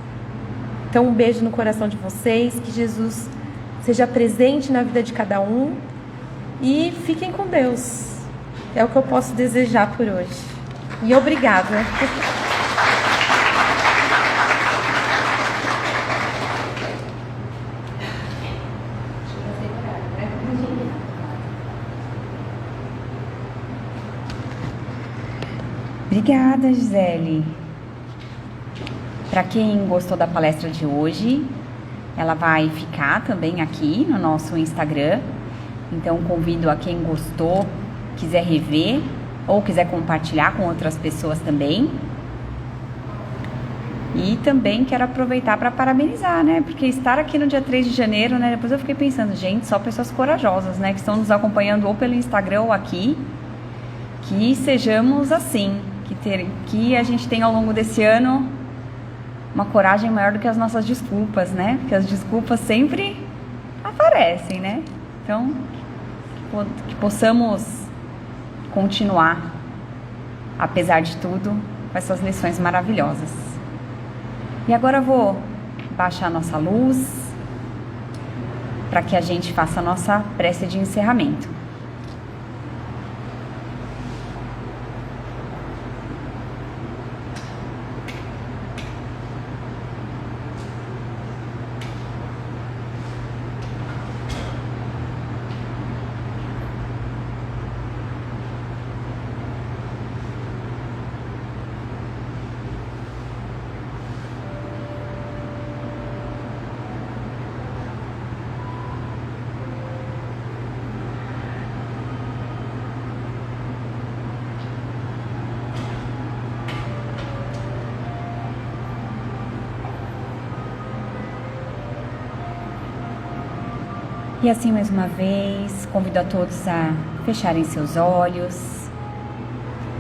Então, um beijo no coração de vocês, que Jesus seja presente na vida de cada um e fiquem com Deus. É o que eu posso desejar por hoje. E obrigada. Obrigada, Gisele. Para quem gostou da palestra de hoje, ela vai ficar também aqui no nosso Instagram. Então, convido a quem gostou, quiser rever ou quiser compartilhar com outras pessoas também. E também quero aproveitar para parabenizar, né? Porque estar aqui no dia 3 de janeiro, né? Depois eu fiquei pensando, gente, só pessoas corajosas, né? Que estão nos acompanhando ou pelo Instagram ou aqui. Que sejamos assim. Que a gente tenha ao longo desse ano uma coragem maior do que as nossas desculpas, né? Porque as desculpas sempre aparecem, né? Então, que possamos continuar, apesar de tudo, com essas lições maravilhosas. E agora eu vou baixar a nossa luz para que a gente faça a nossa prece de encerramento. E assim, mais uma vez, convido a todos a fecharem seus olhos,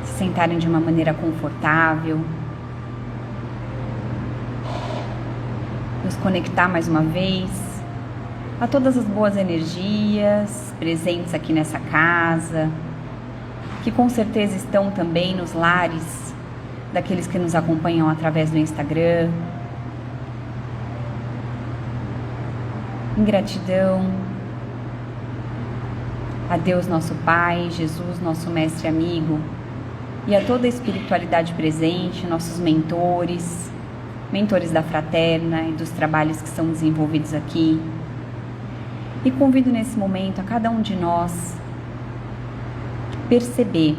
se sentarem de uma maneira confortável, nos conectar mais uma vez a todas as boas energias presentes aqui nessa casa, que com certeza estão também nos lares daqueles que nos acompanham através do Instagram. Em gratidão a Deus nosso Pai, Jesus nosso Mestre e Amigo, e a toda a espiritualidade presente, nossos mentores da Fraterna e dos trabalhos que são desenvolvidos aqui. E convido nesse momento a cada um de nós perceber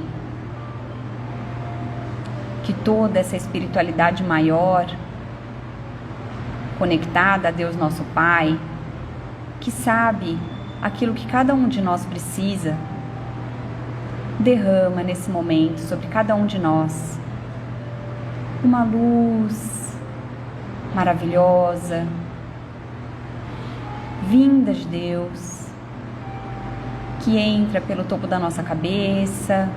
que toda essa espiritualidade maior, conectada a Deus nosso Pai, que sabe aquilo que cada um de nós precisa, derrama nesse momento sobre cada um de nós uma luz maravilhosa, vinda de Deus, que entra pelo topo da nossa cabeça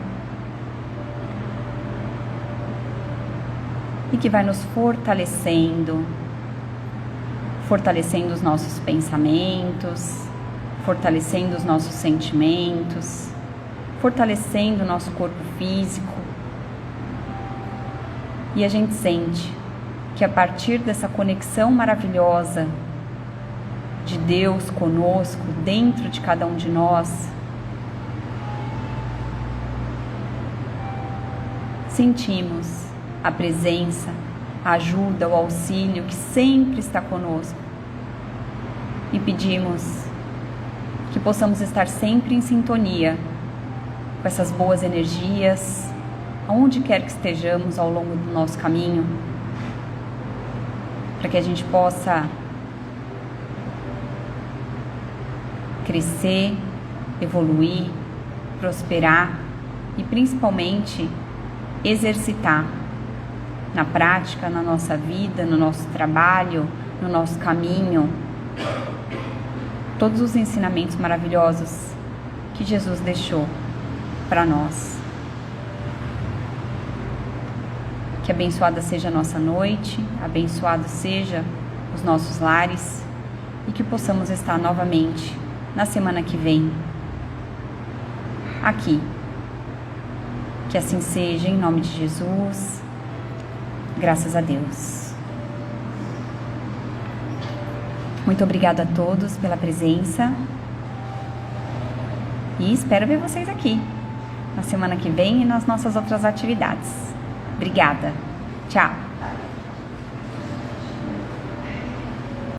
e que vai nos fortalecendo os nossos pensamentos, fortalecendo os nossos sentimentos, fortalecendo o nosso corpo físico. E a gente sente que a partir dessa conexão maravilhosa de Deus conosco, dentro de cada um de nós, sentimos a presença, a ajuda, o auxílio que sempre está conosco. E pedimos que possamos estar sempre em sintonia com essas boas energias, aonde quer que estejamos ao longo do nosso caminho, para que a gente possa crescer, evoluir, prosperar e principalmente exercitar na prática, na nossa vida, no nosso trabalho, no nosso caminho, todos os ensinamentos maravilhosos que Jesus deixou para nós. Que abençoada seja a nossa noite, abençoado seja os nossos lares e que possamos estar novamente na semana que vem aqui. Que assim seja, em nome de Jesus. Graças a Deus. Muito obrigada a todos pela presença e espero ver vocês aqui na semana que vem e nas nossas outras atividades. Obrigada. Tchau.